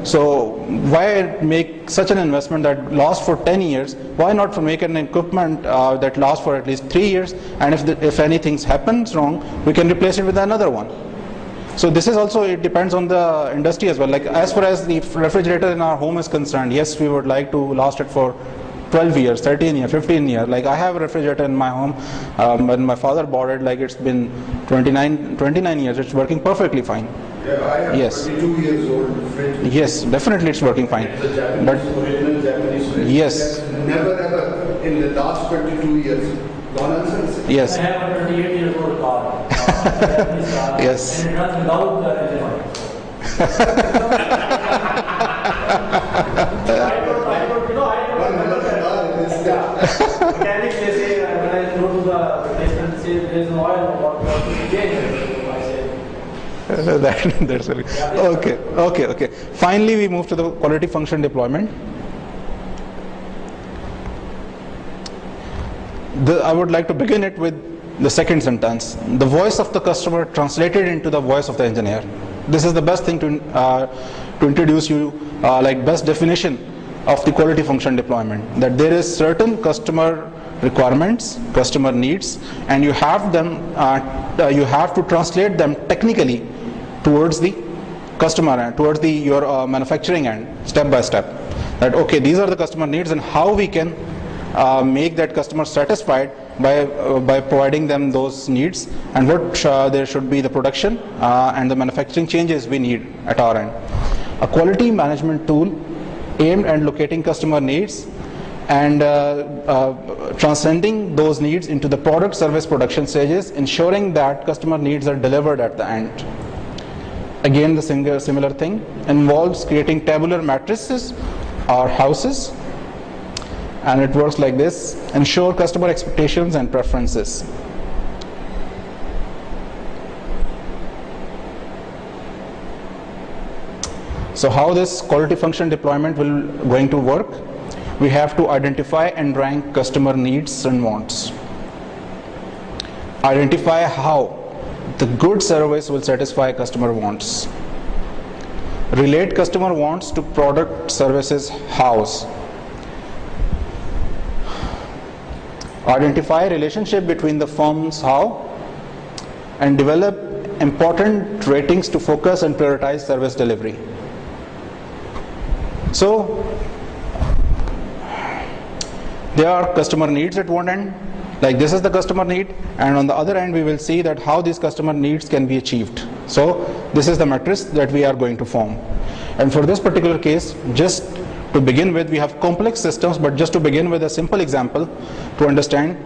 So why make such an investment that lasts for 10 years? Why not make an equipment that lasts for at least 3 years? And if anything happens wrong, we can replace it with another one. So this is also, it depends on the industry as well. Like as far as the refrigerator in our home is concerned, yes, we would like to last it for 12 years, 13 years, 15 years. Like I have a refrigerator in my home. When my father bought it, like it's been 29 years. It's working perfectly fine. Yeah, I have Yes. 22 years old fridge. Yes, definitely it's working fine. It's a Japanese, But original Japanese fridge. Yes. That's never ever in the last 22 years gone unserviced. yes, I have a 28-year-old car. Japanese car, Yes. And it runs without the engine oil. I don't One remember hell of a car is Yeah. Mechanics, they say, when I go to the replacement, they say there is no oil, what to change it? I say, that's very, okay. Finally, we move to the quality function deployment. I would like to begin it with the second sentence. The voice of the customer translated into the voice of the engineer. This is the best thing to introduce you, like best definition of the quality function deployment. That there is certain customer requirements, customer needs, and you have to translate them technically towards the customer end, towards your manufacturing end, step by step. That okay, these are the customer needs, and how we can make that customer satisfied by providing them those needs, and what there should be the production and the manufacturing changes we need at our end. A quality management tool aimed at locating customer needs and transcending those needs into the product, service, production stages, ensuring that customer needs are delivered at the end. Again, the similar thing involves creating tabular matrices or houses, and it works like this: ensure customer expectations and preferences. So how this quality function deployment will going to work? We have to identify and rank customer needs and wants. Identify how the good service will satisfy customer wants. Relate customer wants to product services hows. identify relationship between the firms how, and develop important ratings to focus and prioritize service delivery. So there are customer needs at one end, like this is the customer need, and on the other end we will see that how these customer needs can be achieved. So this is the matrix that we are going to form. And for this particular case, just to begin with, we have complex systems, but just to begin with a simple example to understand,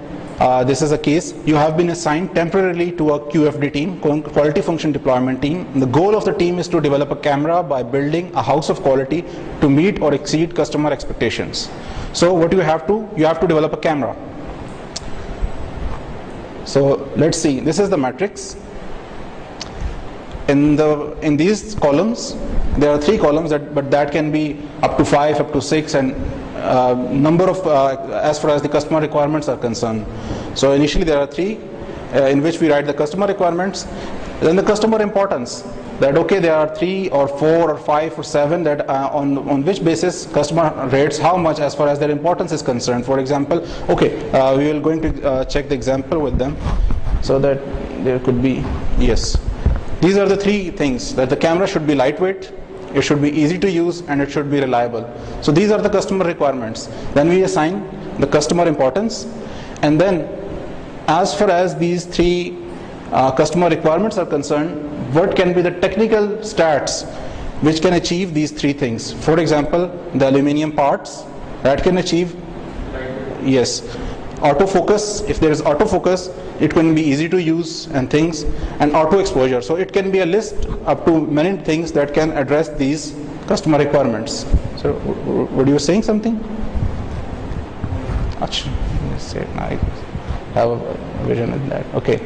this is a case. You have been assigned temporarily to a QFD team, quality function deployment team. And the goal of the team is to develop a camera by building a house of quality to meet or exceed customer expectations. So what you have to develop a camera. So let's see, this is the matrix. In these columns, there are 3 columns, but that can be up to 5, up to 6, and number of as far as the customer requirements are concerned. So initially there are 3 in which we write the customer requirements, then the customer importance, that okay, there are 3 or 4 or 5 or 7 that on which basis customer rates how much as far as their importance is concerned. For example, okay, we will going to check the example with them so that there could be, yes. These are the 3 things, that the camera should be lightweight, it should be easy to use, and it should be reliable. So these are the customer requirements. Then we assign the customer importance, and then as far as these 3 customer requirements are concerned, what can be the technical stats which can achieve these 3 things. For example, the aluminum parts that can achieve, yes, autofocus. If there is autofocus, it can be easy to use and things, and auto exposure. So it can be a list up to many things that can address these customer requirements. So were you saying something? Achha, I have a vision in that. Okay.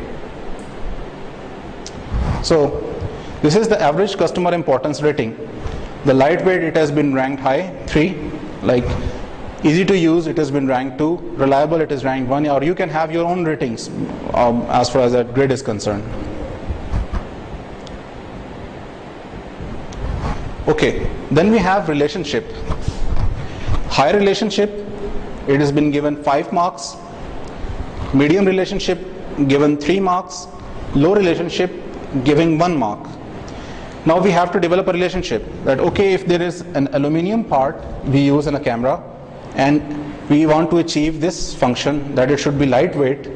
So this is the average customer importance rating. The lightweight, it has been ranked high, 3. Like easy to use, it has been ranked 2. Reliable, it is ranked 1. Or you can have your own ratings as far as that grade is concerned. Okay, then we have relationship. High relationship, it has been given 5 marks. Medium relationship, given 3 marks. Low relationship, giving 1 mark. Now we have to develop a relationship that okay, if there is an aluminum part we use in a camera and we want to achieve this function, that it should be lightweight,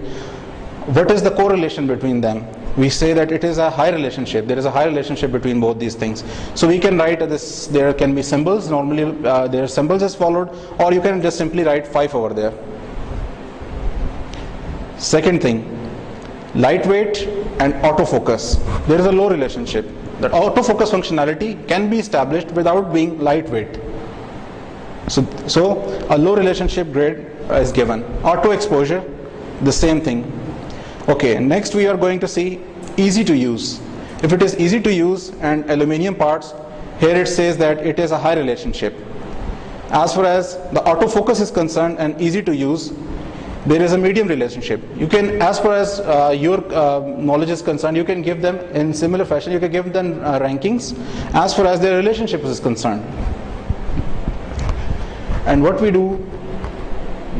what is the correlation between them? We say that it is a high relationship. There is a high relationship between both these things. So we can write this, there can be symbols, normally there are symbols as followed, or you can just simply write 5 over there. Second thing, lightweight and autofocus. There is a low relationship. That autofocus functionality can be established without being lightweight. So a low relationship grade is given. Auto exposure, the same thing. Okay, next we are going to see easy to use. If it is easy to use and aluminum parts, here it says that it is a high relationship. As far as the autofocus is concerned and easy to use, there is a medium relationship. You can, as far as your knowledge is concerned, you can give them in similar fashion, you can give them rankings as far as their relationship is concerned. And what we do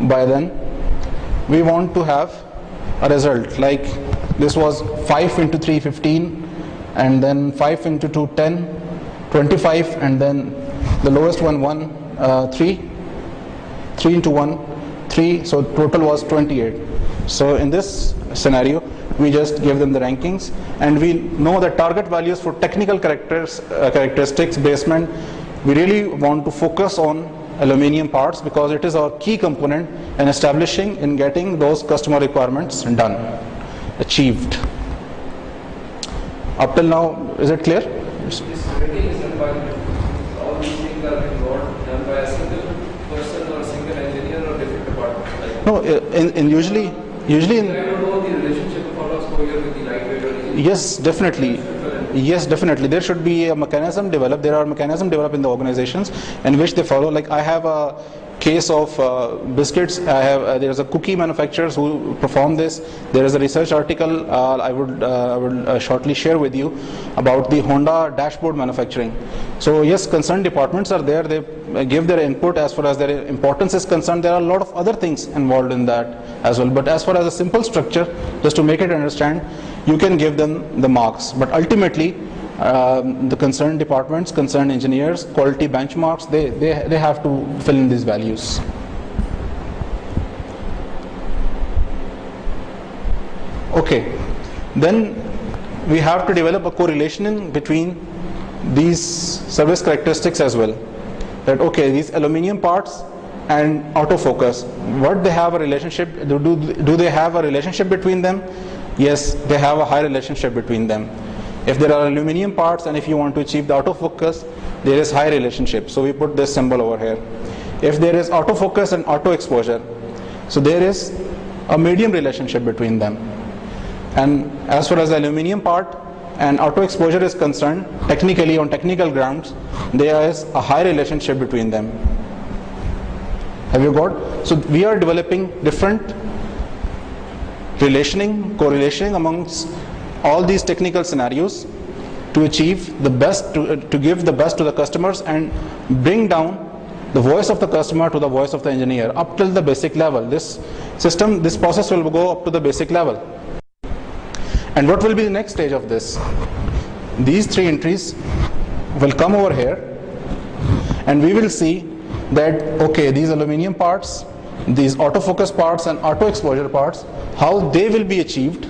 by then, we want to have a result like this was 5 into 3, 15, and then 5 into 2, 10, 25, and then the lowest one, 3 into 1, 3, so total was 28. So in this scenario, we just give them the rankings, and we know the target values for technical characteristics basement. We really want to focus on aluminum parts because it is our key component in establishing, in getting those customer requirements done, achieved. Up till now, is it clear? This rating is done by all these things are involved, done by a single person or a single engineer or different departments. Like No, usually in, I don't know the relationship of auto exposure with the lightweight or yes, definitely. Yes, definitely. There should be a mechanism developed. There are mechanisms developed in the organizations in which they follow. Like I have a case of biscuits, there's a cookie manufacturers who perform this. There is a research article I would shortly share with you about the Honda dashboard manufacturing. So yes, concerned departments are there. They give their input as far as their importance is concerned. There are a lot of other things involved in that as well. But as far as a simple structure, just to make it understand, you can give them the marks. But ultimately, the concerned departments, concerned engineers, quality benchmarks, they have to fill in these values. Okay, then we have to develop a correlation between these service characteristics as well. That okay, these aluminum parts and autofocus, what they have a relationship, do they have a relationship between them? Yes, they have a high relationship between them. If there are aluminum parts and if you want to achieve the autofocus, there is high relationship. So we put this symbol over here. If there is autofocus and auto exposure, so there is a medium relationship between them. And as far as the aluminum part and auto exposure is concerned, technically on technical grounds, there is a high relationship between them. Have you got? So we are developing different correlation amongst all these technical scenarios to achieve the best, to give the best to the customers and bring down the voice of the customer to the voice of the engineer up till the basic level. This process will go up to the basic level. And what will be the next stage of this? These three entries will come over here and we will see that okay, these aluminum parts, these autofocus parts and auto exposure parts, how they will be achieved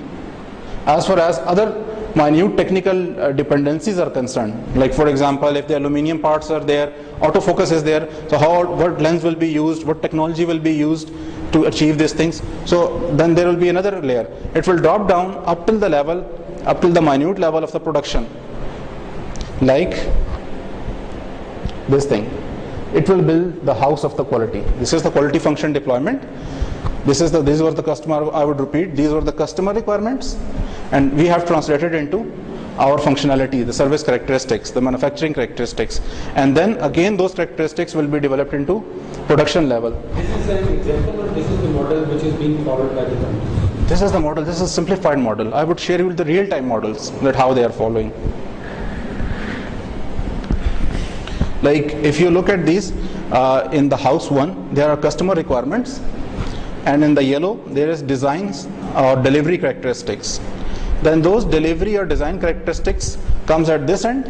as far as other minute technical dependencies are concerned. Like for example, if the aluminum parts are there, autofocus is there, so what lens will be used, what technology will be used to achieve these things. So then there will be another layer. It will drop down up till the minute level of the production. Like this thing. It will build the house of the quality. This is the quality function deployment. These were the customer, I would repeat, these were the customer requirements, and we have translated into our functionality, the service characteristics, the manufacturing characteristics, and then again those characteristics will be developed into production level. This is an example, or this is the model which is being followed by the company? This is the model, this is a simplified model. I would share you the real-time models, that how they are following. Like if you look at these, in the house 1, there are customer requirements, and in the yellow there is designs or delivery characteristics. Then those delivery or design characteristics comes at this end,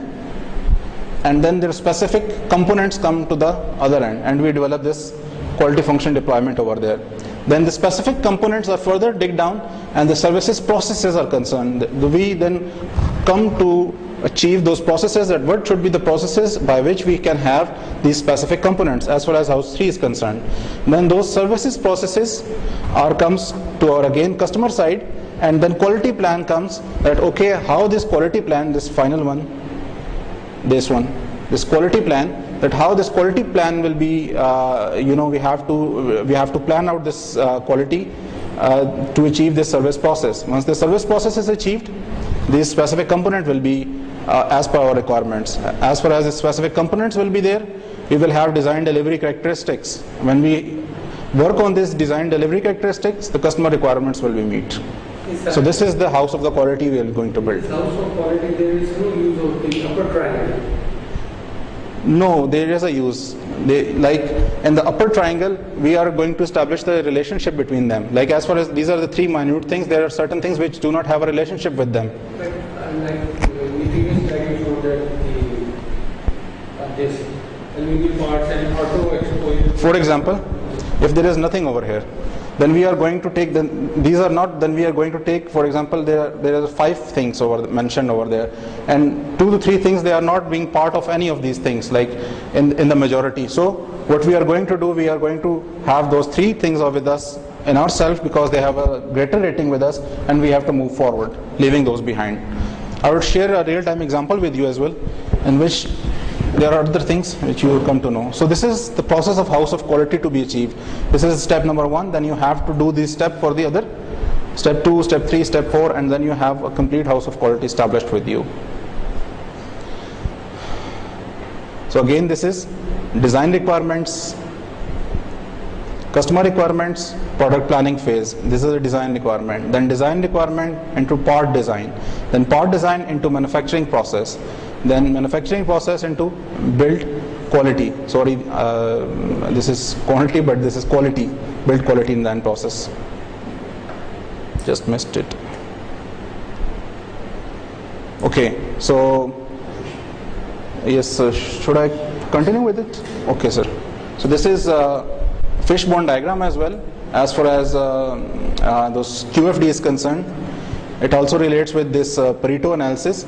and then their specific components come to the other end, and we develop this quality function deployment over there. Then the specific components are further dig down, and the services processes are concerned. We then come to achieve those processes, that what should be the processes by which we can have these specific components as far as house 3 is concerned. Then those services processes comes to our again customer side, and then quality plan comes that okay, how this quality plan, this final one, this quality plan, that how this quality plan will be, we have to plan out this quality to achieve this service process. Once the service process is achieved, this specific component will be as per our requirements. As far as the specific components will be there, we will have design delivery characteristics. When we work on this design delivery characteristics, the customer requirements will be met. So this is the house of the quality we are going to build. This house of quality, there is no use of the upper triangle. No, there is a use. Like in the upper triangle, we are going to establish the relationship between them. Like as far as these are the three minute things, there are certain things which do not have a relationship with them. But like in the previous slide you showed that this aluminum parts and auto exposure. For example, if there is nothing over here, then we are going to take these are not. Then we are going to take, for example, there are 5 things mentioned over there, and 2 to 3 things they are not being part of any of these things, like in the majority. So what we are going to do, we are going to have those 3 things with us in ourselves because they have a greater rating with us, and we have to move forward, leaving those behind. I would share a real-time example with you as well, in which there are other things which you will come to know. So this is the process of house of quality to be achieved. This is step number 1. Then you have to do this step for the other. Step 2, step 3, step 4, and then you have a complete house of quality established with you. So again, this is design requirements, Customer requirements, product planning phase. This is a design requirement. Then design requirement into part design. Then part design into manufacturing process. Then manufacturing process into build quality. Sorry, this is quantity, but this is quality. Build quality in that process. Just missed it. Okay, so yes, should I continue with it? Okay, sir. So this is fishbone diagram as well, as far as those QFD is concerned. It also relates with this Pareto analysis,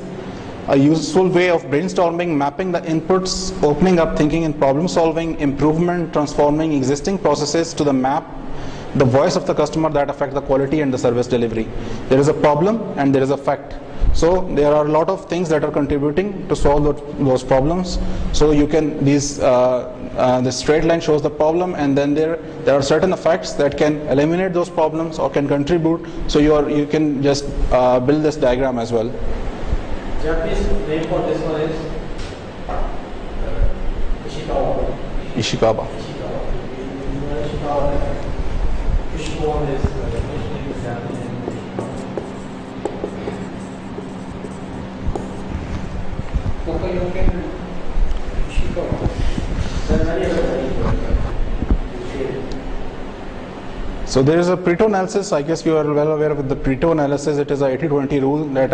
a useful way of brainstorming, mapping the inputs, opening up thinking and problem solving, improvement, transforming existing processes to the map, the voice of the customer that affect the quality and the service delivery. There is a problem and there is a fact. So there are a lot of things that are contributing to solve those problems. So you can, the straight line shows the problem, and then there are certain effects that can eliminate those problems or can contribute. So you can just build this diagram as well. Japanese name for this one is Ishikawa. Ishikawa. Fishbone is the fish name is Japanese. So there is a Pareto analysis. I guess you are well aware of the Pareto analysis. It is a 80-20 rule that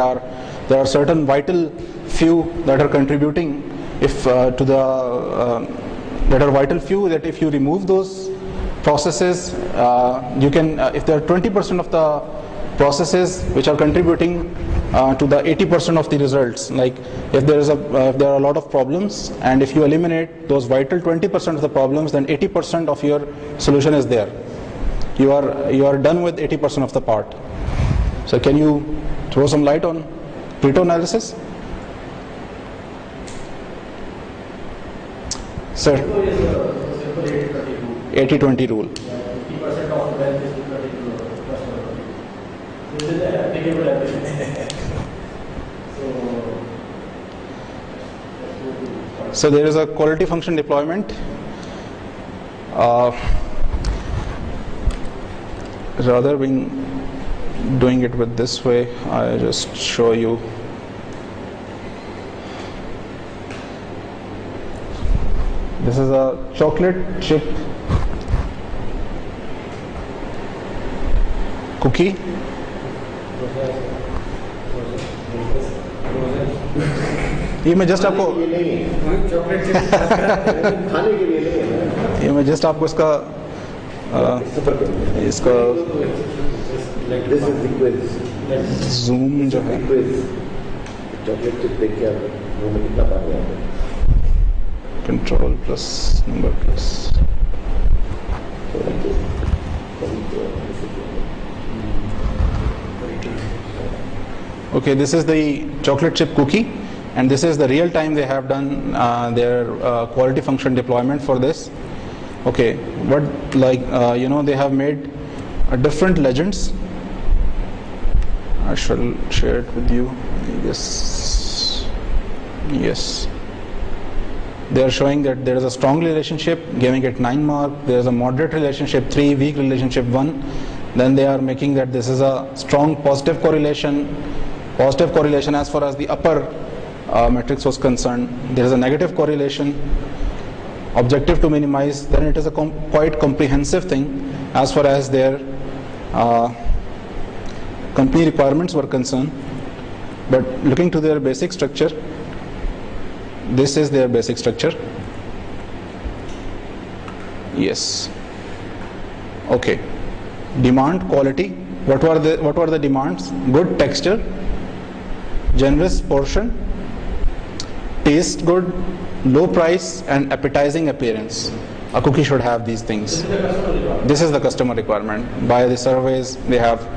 there are certain vital few that are contributing that are vital few that if you remove those processes, you can if there are 20% of the processes which are contributing to the 80% of the results. Like if there are a lot of problems, and if you eliminate those vital 20% of the problems, then 80% of your solution is there. You are done with 80% of the part. So can you throw some light on Pareto analysis? Sir, 80-20 rule. 80% of the wealth is contributed to the customer. This is applicable everywhere. So there is a quality function deployment. Rather than doing it with this way, I just show you. This is a chocolate chip cookie. ये मैं just आपको ये मैं just आपको इसका zoom जो है control plus number plus okay, this is the chocolate chip cookie, and this is the real time they have done their quality function deployment for this. Okay, but like they have made different legends. I shall share it with you. Yes. They are showing that there is a strong relationship, giving it 9 mark. There is a moderate relationship 3, weak relationship 1. Then they are making that this is a strong positive correlation. Positive correlation as far as the upper matrix was concerned. There is a negative correlation. Objective to minimize. Then it is a quite comprehensive thing as far as their company requirements were concerned. But looking to their basic structure, this is their basic structure. Yes. Okay. Demand, quality. What were the demands? Good texture, generous portion, taste good, low price, and appetizing appearance. A cookie should have these things. This is the customer requirement. By the surveys they have.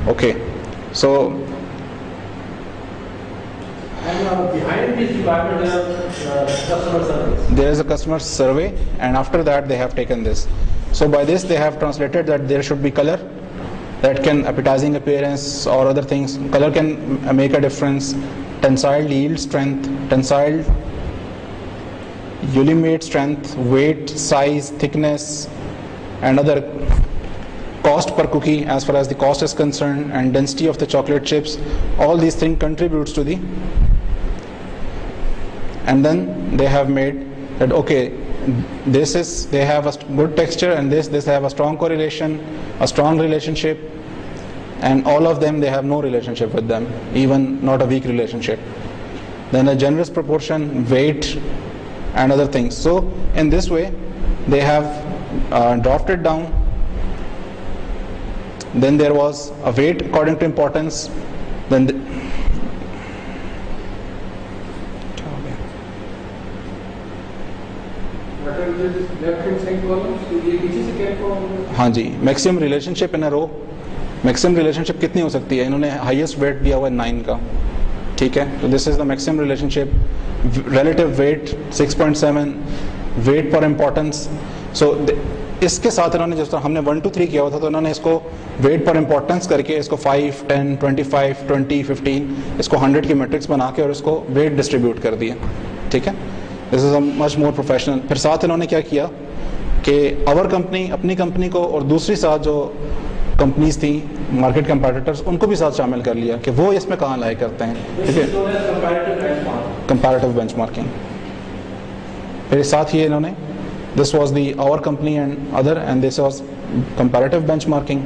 Okay. So behind this requirement customer service. There is a customer survey, and after that they have taken this. So by this they have translated that there should be color that can appetizing appearance or other things. Color can make a difference. Tensile yield strength, tensile Ulimate strength, weight, size, thickness, and other cost per cookie as far as the cost is concerned, and density of the chocolate chips, all these things contributes to the, and then they have made that okay, this is, they have a good texture, and this have a strong correlation, a strong relationship, and all of them they have no relationship with them, even not a weak relationship. Then a generous proportion, weight, and other things. So in this way they have dropped it down. Then there was a weight according to importance. Then हाँ जी, maximum relationship in a row, maximum relationship कितनी हो सकती है? इन्होंने highest wait दिया हुआ है 9 का, ठीक है? तो this is the maximum relationship. Relative weight 6.7, weight per importance. So इसके साथ इन्होंने, जिस तरह हमने 1 to 3 किया हुआ था, तो इन्होंने इसको वेट पर इम्पोर्टेंस करके इसको 5, 10, 25, 20, 15 इसको 100 की मैट्रिक्स बना के और इसको वेट डिस्ट्रीब्यूट कर दिया, ठीक है? This is a much more professional. फिर साथ इन्होंने क्या किया कि आवर कंपनी, अपनी कंपनी को, और दूसरी साथ जो कंपनीज थी मार्केट कंपैटिटर्स, उनको भी साथ शामिल कर लिया कि वो इसमें कहाँ लाए करते हैं, ठीक है? Comparative benchmarking. फिर साथ ही इन्होंने, this was the our company and other, and this was comparative benchmarking.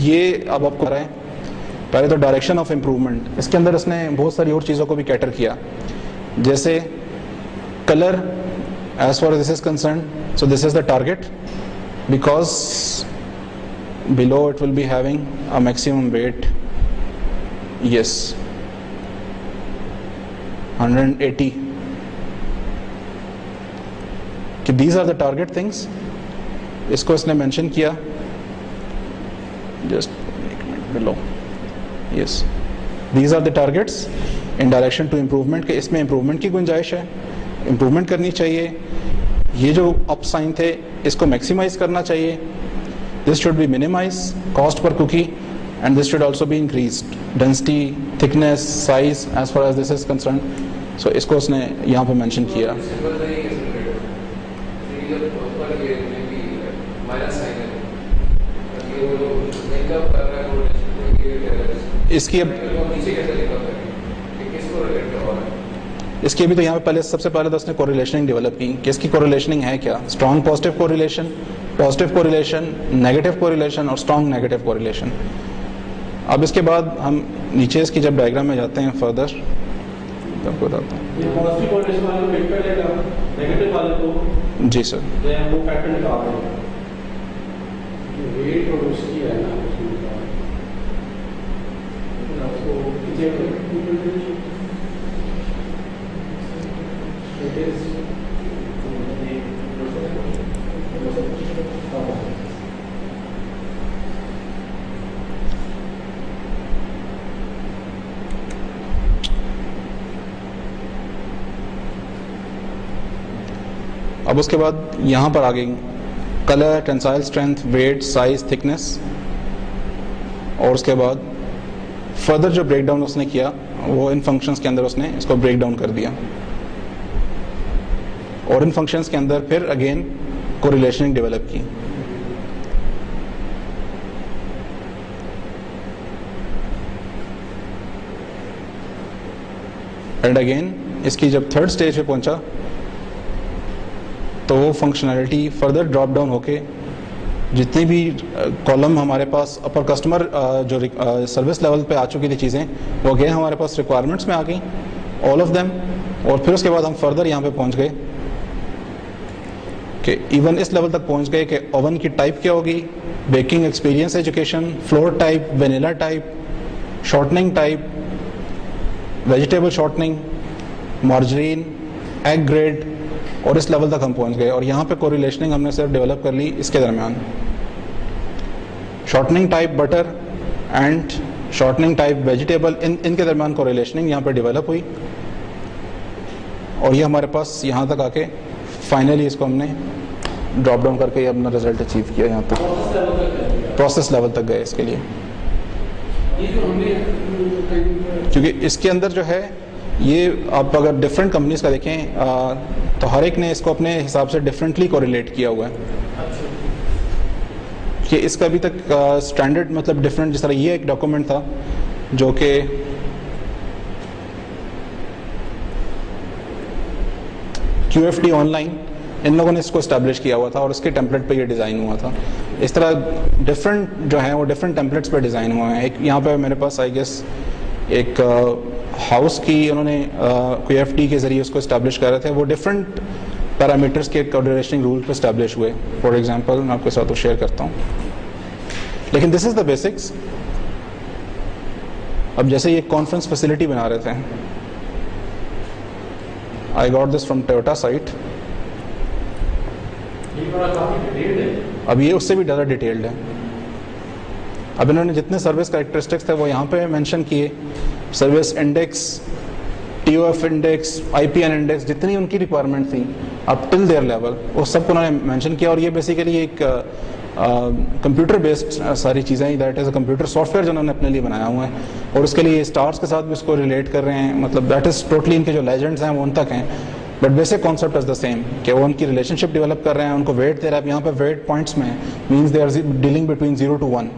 ये अब आपको रहे हैं पहले तो डायरेक्शन ऑफ इम्प्रूवमेंट. इसके अंदर इसने बहुत सारी और चीज़ों को भी कैटर किया, जैसे colour as far this is concern. So this is the target because below it will be having a maximum weight. Yes, 180 कि these are the target things. इसको इसने मेंशन किया just एक minute below. Yes, these are the targets in direction to improvement. कि इसमें improvement की गुंजाइश है, इम्प्रूवमेंट करनी चाहिए. ये जो अप साइन थे इसको मैक्सिमाइज करना चाहिए. This should be minimize cost per cookie, and this should also be increase density, thickness, size as far as this is concern. So इसको उसने यहाँ पे मेंशन किया. इसकी अभी तो यहाँ पे पहले, सबसे पहले तो उसने कोरिलेशनिंग डेवलप की कि इसकी कोरिलेशनिंग है क्या. Strong positive correlation, negative correlation और स्ट्रॉन्ग नेगेटिव कोरिलेशन. अब इसके बाद हम नीचे इसकी जब डायग्राम में जाते हैं फर्दर, तो आपको बताता हूँ. जी सर. अब उसके बाद यहाँ पर आ गई colour, tensile strength, weight, size, thickness, और उसके बाद फर्दर जो ब्रेक डाउन उसने किया वो इन फंक्शंस के अंदर उसने इसको ब्रेक डाउन कर दिया. और इन फंक्शंस के अंदर फिर अगेन कोरिलेशनिंग डेवलप की. एंड अगेन इसकी जब थर्ड स्टेज पे पहुंचा तो वो फंक्शनैलिटी फर्दर ड्रॉप डाउन होके जितनी भी कॉलम हमारे पास अपर कस्टमर जो सर्विस लेवल पे आ चुकी थी चीज़ें, वो अगेन हमारे पास रिक्वायरमेंट्स में आ गई, ऑल ऑफ देम. और फिर उसके बाद हम फर्दर यहाँ पे पहुँच गए कि इवन इस लेवल तक पहुँच गए कि ओवन की टाइप क्या होगी, baking experience education, floor type, vanilla type, shortening type, vegetable shortening, margarine, egg grade, और इस लेवल तक हम पहुंच गए. और यहाँ पे कोरिलेशनिंग हमने सिर्फ डेवलप कर ली इसके दरमियान. Shortening type butter and shortening type vegetable, इनके दरमियान कोरिलेशनिंग यहाँ पे डेवलप हुई. और ये हमारे पास यहाँ तक आके फाइनली इसको हमने ड्रॉप डाउन करके अपना रिजल्ट अचीव किया यहाँ तक. प्रोसेस लेवल तक गए इसके लिए, ये जो हमने क्योंकि इसके अंदर जो है ये आप अगर डिफरेंट कंपनीज का देखें तो हर एक ने इसको अपने हिसाब से डिफरेंटली कोरिलेट किया हुआ है कि इसका अभी तक स्टैंडर्ड मतलब डिफरेंट, जिस तरह ये एक डॉक्यूमेंट था जो कि QFD ऑनलाइन, इन लोगों ने इसको इस्टेब्लिश किया हुआ था और उसके टेम्पलेट पे ये डिज़ाइन हुआ था। इस तरह डिफरेंट जो है वो डिफरेंट टेम्पलेट्स पे डिज़ाइन हुए हैं। एक यहाँ पे मेरे पास आई गेस एक हाउस की उन्होंने QFD के ज़रिए उसको इस्टेब्लिश कर रहे थे, वो डिफरेंट पैरामीटर्स के कोऑर्डिनेशन रूल पे इस्टेब्लिश हुए। फॉर एग्जांपल मैं आपके साथ वो शेयर करता हूँ, लेकिन दिस इज़ द बेसिक्स। अब जैसे ये कॉन्फ्रेंस फैसिलिटी बना रहे थे, I got this from Toyota site. अब ये उससे भी ज़्यादा डिटेल्ड है। अब इन्होंने जितने सर्विस कैरेक्टरिस्टिक्स थे वो यहाँ पे मेंशन किए, service index, TOF index, IPN index, जितनी उनकी रिक्वायरमेंट थी अप टिल देयर लेवल, वो सब को उन्होंने मेंशन किया। और ये बेसिकली एक कंप्यूटर बेस्ड सारी चीज़ें, that is a computer software जो उन्होंने अपने लिए बनाया हुआ है, और उसके लिए स्टार्स के साथ भी इसको रिलेट कर रहे हैं। मतलब दैट इज़ टोटली इनके जो लेजेंड्स हैं वो उन तक हैं, but basic concept is the same कि वो उनकी रिलेशनशिप डेवलप कर रहे हैं, उनको वेट दे रहे हैं। यहाँ पे वेट पॉइंट्स में means they are dealing between 0 to 1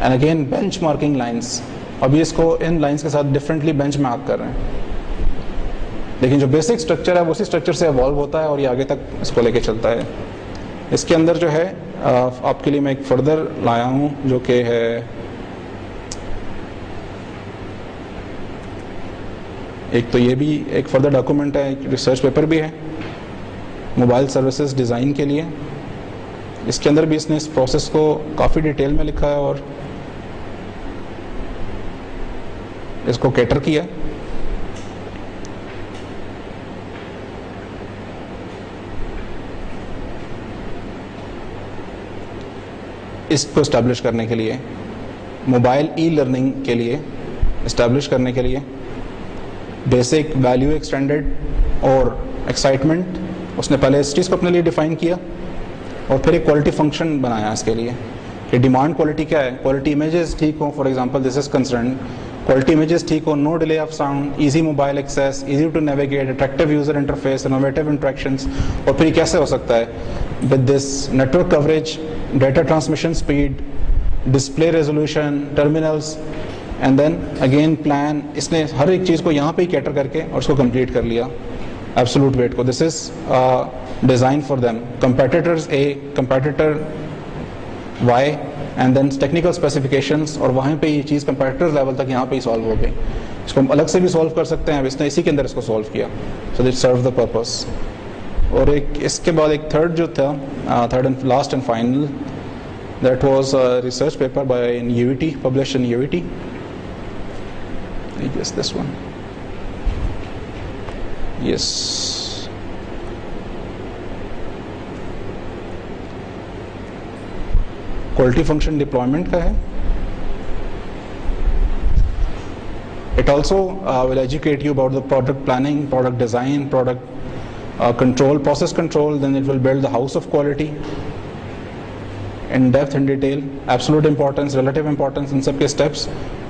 and again benchmarking lines. अभी इसको इन लाइन्स के साथ डिफरेंटली बेंच मार्क कर रहे हैं, लेकिन जो बेसिक स्ट्रक्चर है उसी स्ट्रक्चर से इवॉल्व होता है और ये आगे तक इसको लेके चलता है। इसके अंदर जो है आपके लिए मैं एक फर्दर लाया हूँ जो कि है एक, तो ये भी एक फर्दर डॉक्यूमेंट है, एक रिसर्च पेपर भी है मोबाइल सर्विसेज डिज़ाइन के लिए। इसके अंदर भी इसने इस प्रोसेस को काफ़ी डिटेल में लिखा है और इसको कैटर किया। इसको इस्टेब्लिश करने के लिए, मोबाइल ई लर्निंग के लिए इस्टेब्लिश करने के लिए बेसिक वैल्यू एक्सटेंडेड और एक्साइटमेंट, उसने पहले इस चीज़ को अपने लिए डिफाइन किया और फिर एक क्वालिटी फंक्शन बनाया इसके लिए कि डिमांड क्वालिटी क्या है। क्वालिटी इमेजेस ठीक हो, for example this is concern, quality images ठीक हो, no delay of sound, easy mobile access, easy to navigate, attractive user interface, innovative interactions. और फिर कैसे हो सकता है with this network coverage, data transmission speed, display resolution, terminals and then again plan. इसने हर एक चीज़ को यहाँ पे ही कैटर करके और उसको कंप्लीट कर लिया एब्सोल्यूट वेट को। This is design for them, competitors A, competitor Y and then technical specifications, और वहाँ पे ये चीज़ कंपेटिटर्स लेवल तक यहाँ पे ही सॉल्व हो गई। इसको हम अलग से भी सॉल्व कर सकते हैं, अब इसने इसी के अंदर इसको सॉल्व किया, so that serve the purpose. और एक इसके बाद एक थर्ड जो था, third and last and final, that was a research paper by UET, published in UET, I guess this one, yes, quality function deployment का है। It also will educate you about the product planning, product design, product control, process control, then it will build the house of quality in depth and detail, absolute importance, relative importance, in सब के steps,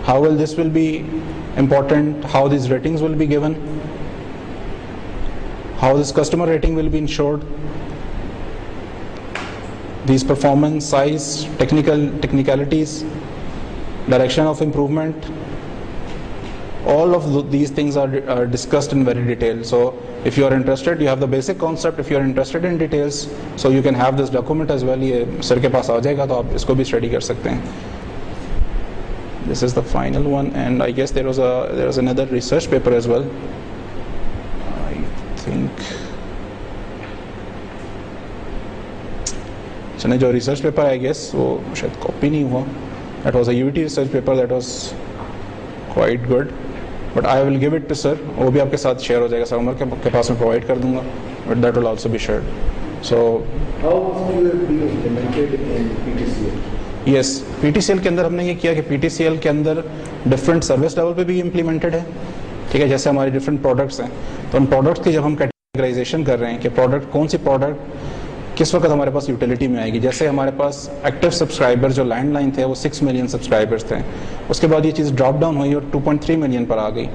how will this will be important, how these ratings will be given, how this customer rating will be ensured, these performance, size, technicalities, direction of improvement, all of these things are discussed in very detail. So if you are interested, you have the basic concept. If you are interested in details, so you can have this document as well. ये sir के पास आ जाएगा तो आप इसको भी study कर सकते हैं। This is the final one, and I guess there was another research paper as well. I think चने जो research paper I guess वो शायद कॉपी नहीं हुआ. That was a UET research paper that was quite good. But I will give it to sir. वो भी आपके साथ शेयर हो जाएगा, सर उमर के पास मैं प्रोवाइड कर दूंगा. But that will also be shared. So how was QFD implemented in PTCL? Yes, PTCL के अंदर हमने ये किया कि PTCL के अंदर डिफरेंट सर्विस लेवल पे भी इम्प्लीमेंटेड है. ठीक है, जैसे हमारे डिफरेंट प्रोडक्ट्स हैं तो उन प्रोडक्ट्स की जब हम कैटेगराइजेशन कर रहे हैं कि प्रोडक्ट कौन सी प्रोडक्ट किस वक्त हमारे पास यूटिलिटी में आएगी। जैसे हमारे पास एक्टिव सब्सक्राइबर जो लैंडलाइन थे वो 6 मिलियन सब्सक्राइबर्स थे, उसके बाद ये चीज़ ड्रॉप डाउन हुई और 2.3 मिलियन पर आ गई।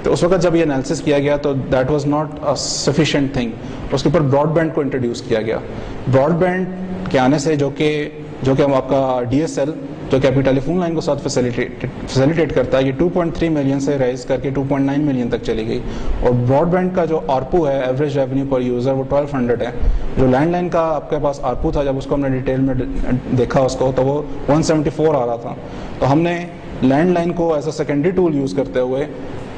तो उस वक्त जब ये एनालिसिस किया गया तो that was not a sufficient thing, उसके ऊपर ब्रॉडबैंड को इंट्रोड्यूस किया गया। ब्रॉडबैंड के आने से जो कि हम आपका DSL जो कि आपकी टेलीफोन लाइन को साथ फैसिलिटेट करता है, ये 2.3 मिलियन से राइज करके 2.9 मिलियन तक चली गई। और ब्रॉडबैंड का जो आरपू है, एवरेज रेवेन्यू पर यूज़र, वो 1200 है। जो लैंडलाइन का आपके पास आरपू था, जब उसको हमने डिटेल में देखा उसको, तो वो 174 आ रहा था। तो हमने लैंडलाइन को as a secondary tool use करते हुए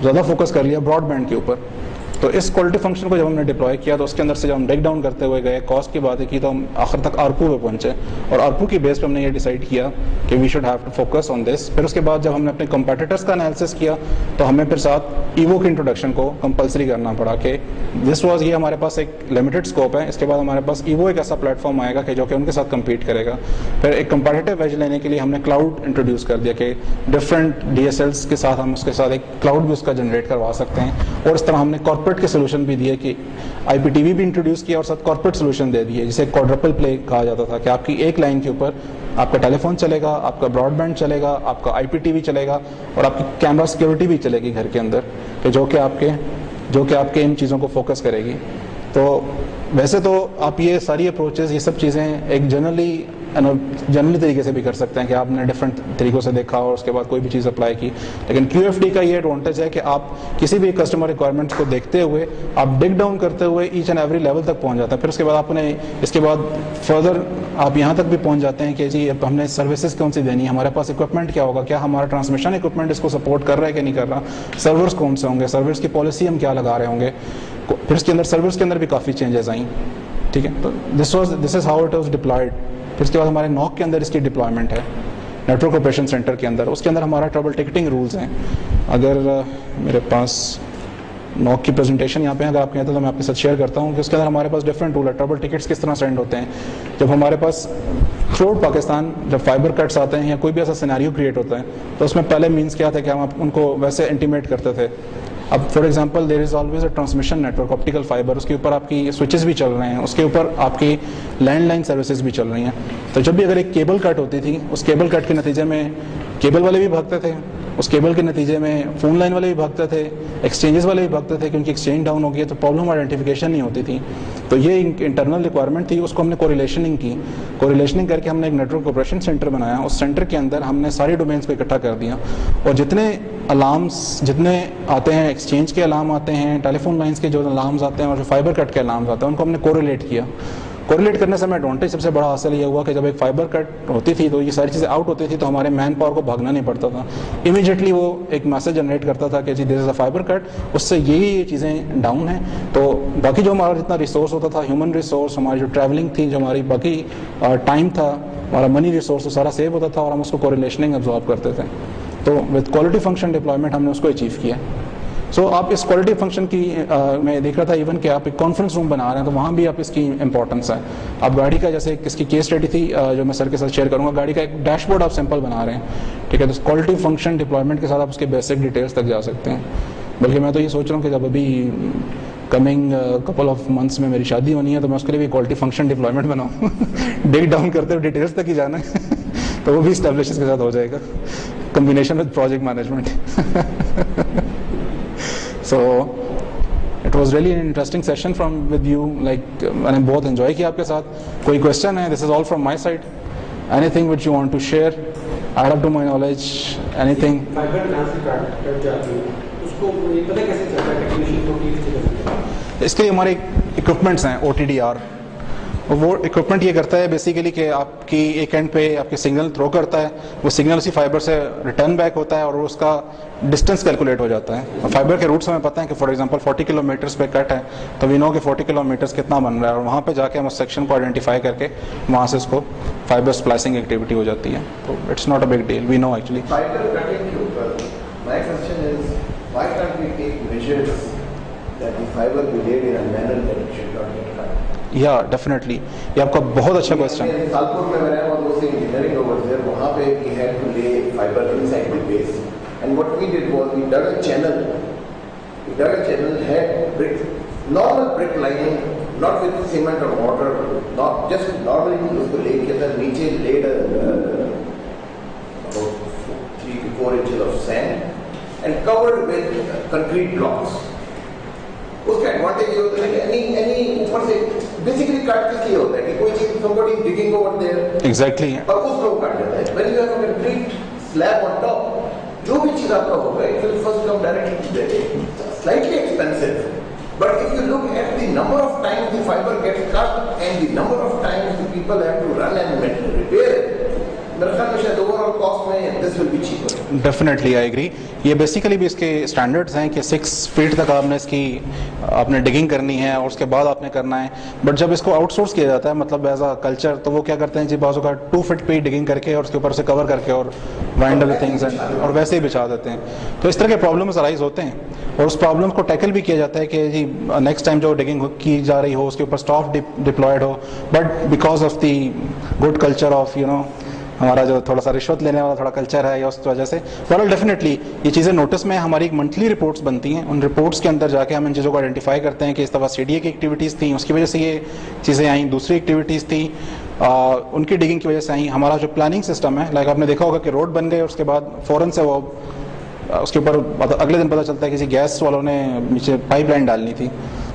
ज़्यादा फोकस कर लिया ब्रॉडबैंड के ऊपर। तो इस क्वालिटी फंक्शन को जब हमने डिप्लॉय किया तो उसके अंदर से जब हम ब्रेक डाउन करते हुए गए, कॉस्ट की बातें की, तो हम आखिर तक आरपू पे पहुंचे और आरपू की बेस पे हमने ये डिसाइड किया कि we should have to focus on this. फिर उसके बाद जब हमने अपने कंपेटिटर्स का एनालिसिस किया तो हमें फिर साथ ईवो की इंट्रोडक्शन को कंपलसरी करना पड़ा कि दिस वाज, ये हमारे पास एक लिमिटेड स्कोप है, इसके बाद हमारे पास ईवो एक ऐसा प्लेटफॉर्म आएगा कि जो कि उनके साथ कम्पीट करेगा। फिर एक कंपेटिटिव एज लेने के लिए हमने क्लाउड इंट्रोड्यूस कर दिया कि डिफरेंट DSLs के साथ हम उसके साथ एक क्लाउड भी उसका जनरेट करवा सकते हैं। और इस तरह हमने कॉर्पोरेट के सोल्यूशन भी दिए कि IPTV भी इंट्रोड्यूस किया और साथ कॉर्पोरेट सोल्यूशन दे दिए, जिसे क्वाड्रपल प्ले कहा जाता था कि आपकी एक लाइन के ऊपर आपका टेलीफोन चलेगा, आपका ब्रॉडबैंड चलेगा, आपका IPTV चलेगा और आपकी कैमरा सिक्योरिटी भी चलेगी घर के अंदर, कि जो कि आपके इन चीज़ों को फोकस करेगी। तो वैसे तो आप ये सारी अप्रोचेस, ये सब चीज़ें एक जनरली तरीके से भी कर सकते हैं कि आपने डिफरेंट तरीकों से देखा और उसके बाद कोई भी चीज़ अप्लाई की। लेकिन QFD का ये एडवांटेज है कि आप किसी भी कस्टमर रिक्वायरमेंट्स को देखते हुए, आप डिग डाउन करते हुए ईच एंड एवरी लेवल तक पहुंच जाता है। फिर उसके बाद आपने इसके बाद फर्दर आप यहाँ तक भी पहुंच जाते हैं कि जी हमने सर्विसेज कौन सी देनी है, हमारे पास इक्विपमेंट क्या होगा, क्या हमारा ट्रांसमिशन इक्विपमेंट इसको सपोर्ट कर रहा है कि नहीं कर रहा, सर्वर्स कौन से होंगे, सर्वर्स की पॉलिसी हम क्या लगा रहे होंगे। फिर इसके अंदर सर्वर्स के अंदर भी काफ़ी चेंजेस आई, ठीक है। तो this is how it was deployed. फिर उसके बाद हमारे NOC के अंदर इसकी डिप्लॉयमेंट है, नेटवर्क ऑपरेशन सेंटर के अंदर। उसके अंदर हमारा ट्रबल टिकटिंग रूल्स हैं। अगर मेरे पास NOC की प्रेजेंटेशन यहाँ पे अगर आप कहते हैं तो मैं आपके साथ शेयर करता हूँ कि उसके अंदर हमारे पास डिफरेंट रूल है, ट्रबल टिकट्स किस तरह सेंड होते हैं। जब हमारे पास थ्रू आउट पाकिस्तान जब फाइबर कट्स आते हैं या कोई भी ऐसा सिनेरियो क्रिएट होता है, तो उसमें पहले मीन्स क्या था कि हम उनको वैसे इंटीमेट करते थे। अब for example there is always a transmission network, optical fibre, उसके ऊपर आपकी स्विचेस भी चल रहे हैं, उसके ऊपर आपकी लैंडलाइन सर्विसेज भी चल रही हैं। तो जब भी अगर एक केबल कट होती थी, उस केबल कट के नतीजे में केबल वाले भी भागते थे, उस केबल के नतीजे में फ़ोन लाइन वाले भी भागते थे, एक्सचेंजेस वाले भी भागते थे, क्योंकि एक्सचेंज डाउन हो गई तो प्रॉब्लम आइडेंटिफिकेशन नहीं होती थी। तो ये इंटरनल रिक्वायरमेंट थी, उसको हमने कोरिलेशनिंग की। कोरिलेशनिंग करके हमने एक नेटवर्क ऑपरेशन सेंटर बनाया। उस सेंटर के अंदर हमने सारी डोमेन्स को इकट्ठा कर दिया और जितने अलार्म्स जितने आते हैं, एक्सचेंज के अलार्म आते हैं, टेलीफोन लाइन्स के जो अलार्म्स आते हैं और जो फाइबर कट के अलार्म्स आते हैं, उनको हमने कोरिलेट किया। कोरिलेट करने से हमें एडवांटेज सबसे बड़ा हासिल ये हुआ कि जब एक फाइबर कट होती थी तो ये सारी चीज़ें आउट होती थी, तो हमारे मैन पावर को भागना नहीं पड़ता था। इमीडिएटली वो एक मैसेज जनरेट करता था कि जी this is a fibre cut, उससे ये चीज़ें डाउन हैं। तो बाकी जो हमारा जितना रिसोर्स होता था, ह्यूमन रिसोर्स, हमारी जो ट्रैवलिंग थी, जो हमारी बाकी टाइम था, हमारा मनी रिसोर्स, वो सारा सेव होता था और हम उसको कोरिलेशनिंग अब्जॉर्ब करते थे। तो विद क्वालिटी फंक्शन डिप्लॉयमेंट हमने उसको अचीव किया। सो आप इस क्वालिटी फंक्शन की मैं देख रहा था इवन कि आप एक कॉन्फ्रेंस रूम बना रहे हैं, तो वहाँ भी आप इसकी इंपॉर्टेंस है। आप गाड़ी का, जैसे किसकी केस स्टडी थी जो मैं सर के साथ शेयर करूँगा, गाड़ी का एक डैशबोर्ड आप सैंपल बना रहे हैं, ठीक है। तो क्वालिटी फंक्शन डिप्लॉयमेंट के साथ आप उसके बेसिक डिटेल्स तक जा सकते हैं। बल्कि मैं तो ये सोच रहा हूँ कि जब अभी कमिंग कपल ऑफ मंथ्स में मेरी शादी होनी है, तो मैं उसके लिए भी क्वालिटी फंक्शन डिप्लॉयमेंट बनाऊँ डिग डाउन करते हुए डिटेल्स तक ही जाना है तो वो भी इस्टेब्लिशर्स के साथ हो जाएगा, combination with project management. So it was really an interesting session from with you, like मैंने बहुत enjoy किया आपके साथ। कोई question है? This is all from my side. Anything which you want to share, add up to my knowledge, anything? Fibre कहाँ से cut जाती है, उसको ये पता कैसे चलता है, टेक्नीशियन को कैसे चलता है? इसके लिए हमारे इक्विपमेंट्स हैं OTDR। वो इक्विपमेंट ये करता है बेसिकली कि आपकी एक एंड पे आपके सिग्नल थ्रो करता है, वो सिग्नल उसी फाइबर से रिटर्न बैक होता है और उसका डिस्टेंस कैलकुलेट हो जाता है। और फाइबर के रूट्स हमें पता है कि फॉर एग्जांपल 40 किलोमीटर्स पे कट है, तो वी नो कि 40 किलोमीटर्स कितना बन रहा है, और वहाँ पे जाके हम उस सेक्शन को आइडेंटिफाई करके वहाँ से उसको फाइबर स्प्लाइसिंग एक्टिविटी हो जाती है। तो it's not a big deal, we know actually. Fibre cutting के ऊपर my question is why can't we take measures that the fibre be laid in a manner that it should not get cut? या definitely, ये आपका बहुत अच्छा question है। सालपुर में मैं रहा हूँ, दोस्त इंजीनियरिंग ओवर देयर, वहाँ पे we had to lay fibre inside the base, and what we did was we dug a channel, had brick, normal brick lining not with cement or mortar, not just normally उसको लेके के अंदर नीचे laid about 3 to 4 inches of sand and covered with concrete blocks. उसका advantage ये होता है कि any ऊपर से बेसिकली काट के ये होता है कि कोई चीज somebody digging over there exactly और उसको काट देता है. When you have a complete slab on top, जो भी चीज आपका होगा it will first come directly to the head. Slightly expensive, but if you look at the number of times the fiber gets cut and the number of times the people have to run and repair it, मेरे ख्याल में शायद overall cost में this will be cheaper. Definitely I agree. ये basically भी इसके standards हैं कि 6 फीट तक आपने इसकी आपने डिगिंग करनी है और उसके बाद आपने करना है. बट जब इसको आउटसोर्स किया जाता है मतलब एज अ कल्चर, तो वो क्या करते हैं जी बाजू का 2 फीट पे डिगिंग करके और उसके ऊपर से कवर करके और वाइंडल थिंग्स और वैसे ही बिछा देते हैं. तो इस तरह के प्रॉब्लम्स अराइज होते हैं और उस प्रॉब्लम को टैकल भी किया जाता है कि जी नेक्स्ट टाइम जो डिगिंग की जा रही हो उसके ऊपर स्टाफ डिप्लॉयड हो. But because of the good culture of हमारा जो थोड़ा सा रिश्वत लेने वाला थोड़ा कल्चर है या उस वजह से वेल डेफिनेटली ये चीज़ें नोटिस में हमारी एक मंथली रिपोर्ट्स बनती हैं. उन रिपोर्ट्स के अंदर जाके हम इन चीज़ों को आइडेंटिफाई करते हैं कि इस दफ़ा CDA की एक्टिविटीज़ थी उसकी वजह से ये चीज़ें आई, दूसरी एक्टिविटीज़ थी उनकी डिगिंग की वजह से आई. हमारा जो प्लानिंग सिस्टम है लाइक आपने देखा होगा कि रोड बन गए उसके बाद फ़ौरन से वो उसके ऊपर अगले दिन पता चलता है किसी गैस वालों ने नीचे पाइपलाइन डालनी थी.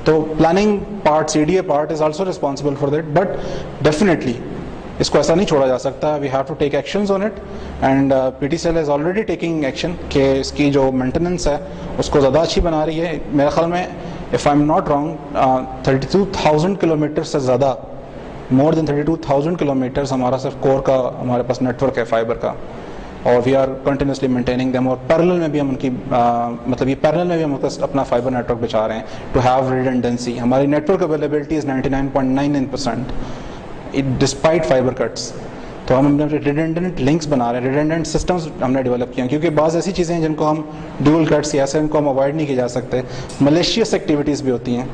तो planning part CDA part is also responsible for that. But definitely इसको ऐसा नहीं छोड़ा जा सकता. We have to take actions on it and PTCL is already taking action कि इसकी जो मेंटेनेंस है उसको ज़्यादा अच्छी बना रही है. मेरे ख्याल में if I am not wrong 32,000 kilometre से ज़्यादा, मोर देन 32,000 किलोमीटर्स हमारा सिर्फ कोर का हमारे पास नेटवर्क है फाइबर का और we are continuously maintaining them. और पैरेलल में भी हम उनकी मतलब ये पैरेलल में भी हम अपना फाइबर नेटवर्क बिछा रहे हैं टू हैव रिडंडेंसी. हमारी network availability is 99.99% despite fibre cuts. तो हम अपने रिडेंडेंट लिंक्स बना रहे हैं, रिडेंडेंट सिस्टम्स हमने डेवलप किए हैं क्योंकि बाज़ ऐसी चीज़ें हैं जिनको हम ड्यूल कट्स या ऐसे इनको हम अवॉइड नहीं किए जा सकते. मलेशियस एक्टिविटीज़ भी होती हैं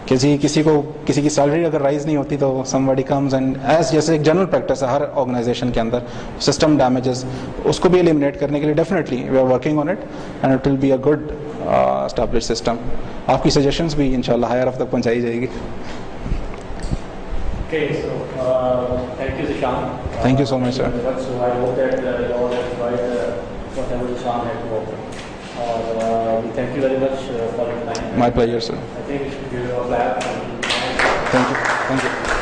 कि जी किसी की सैलरी अगर राइज नहीं होती तो समबडी कम्स एंड एज जैसे एक जनरल प्रैक्टिस है हर ऑर्गेनाइजेशन के अंदर सिस्टम डैमेजेस, उसको भी एलिमिनेट करने के लिए definitely we are working on it and it will be a good established system. आपकी सजेशंस भी इंशाल्लाह हायर ऑफ तक पहुँचाई जाएगी. Okay, so thank you, Zishan. Thank you so much, sir. So I hope that you all have tried whatever Zishan had to offer. We thank you very much for your time. My pleasure, sir. I think we should give you a clap. Thank you. Thank you.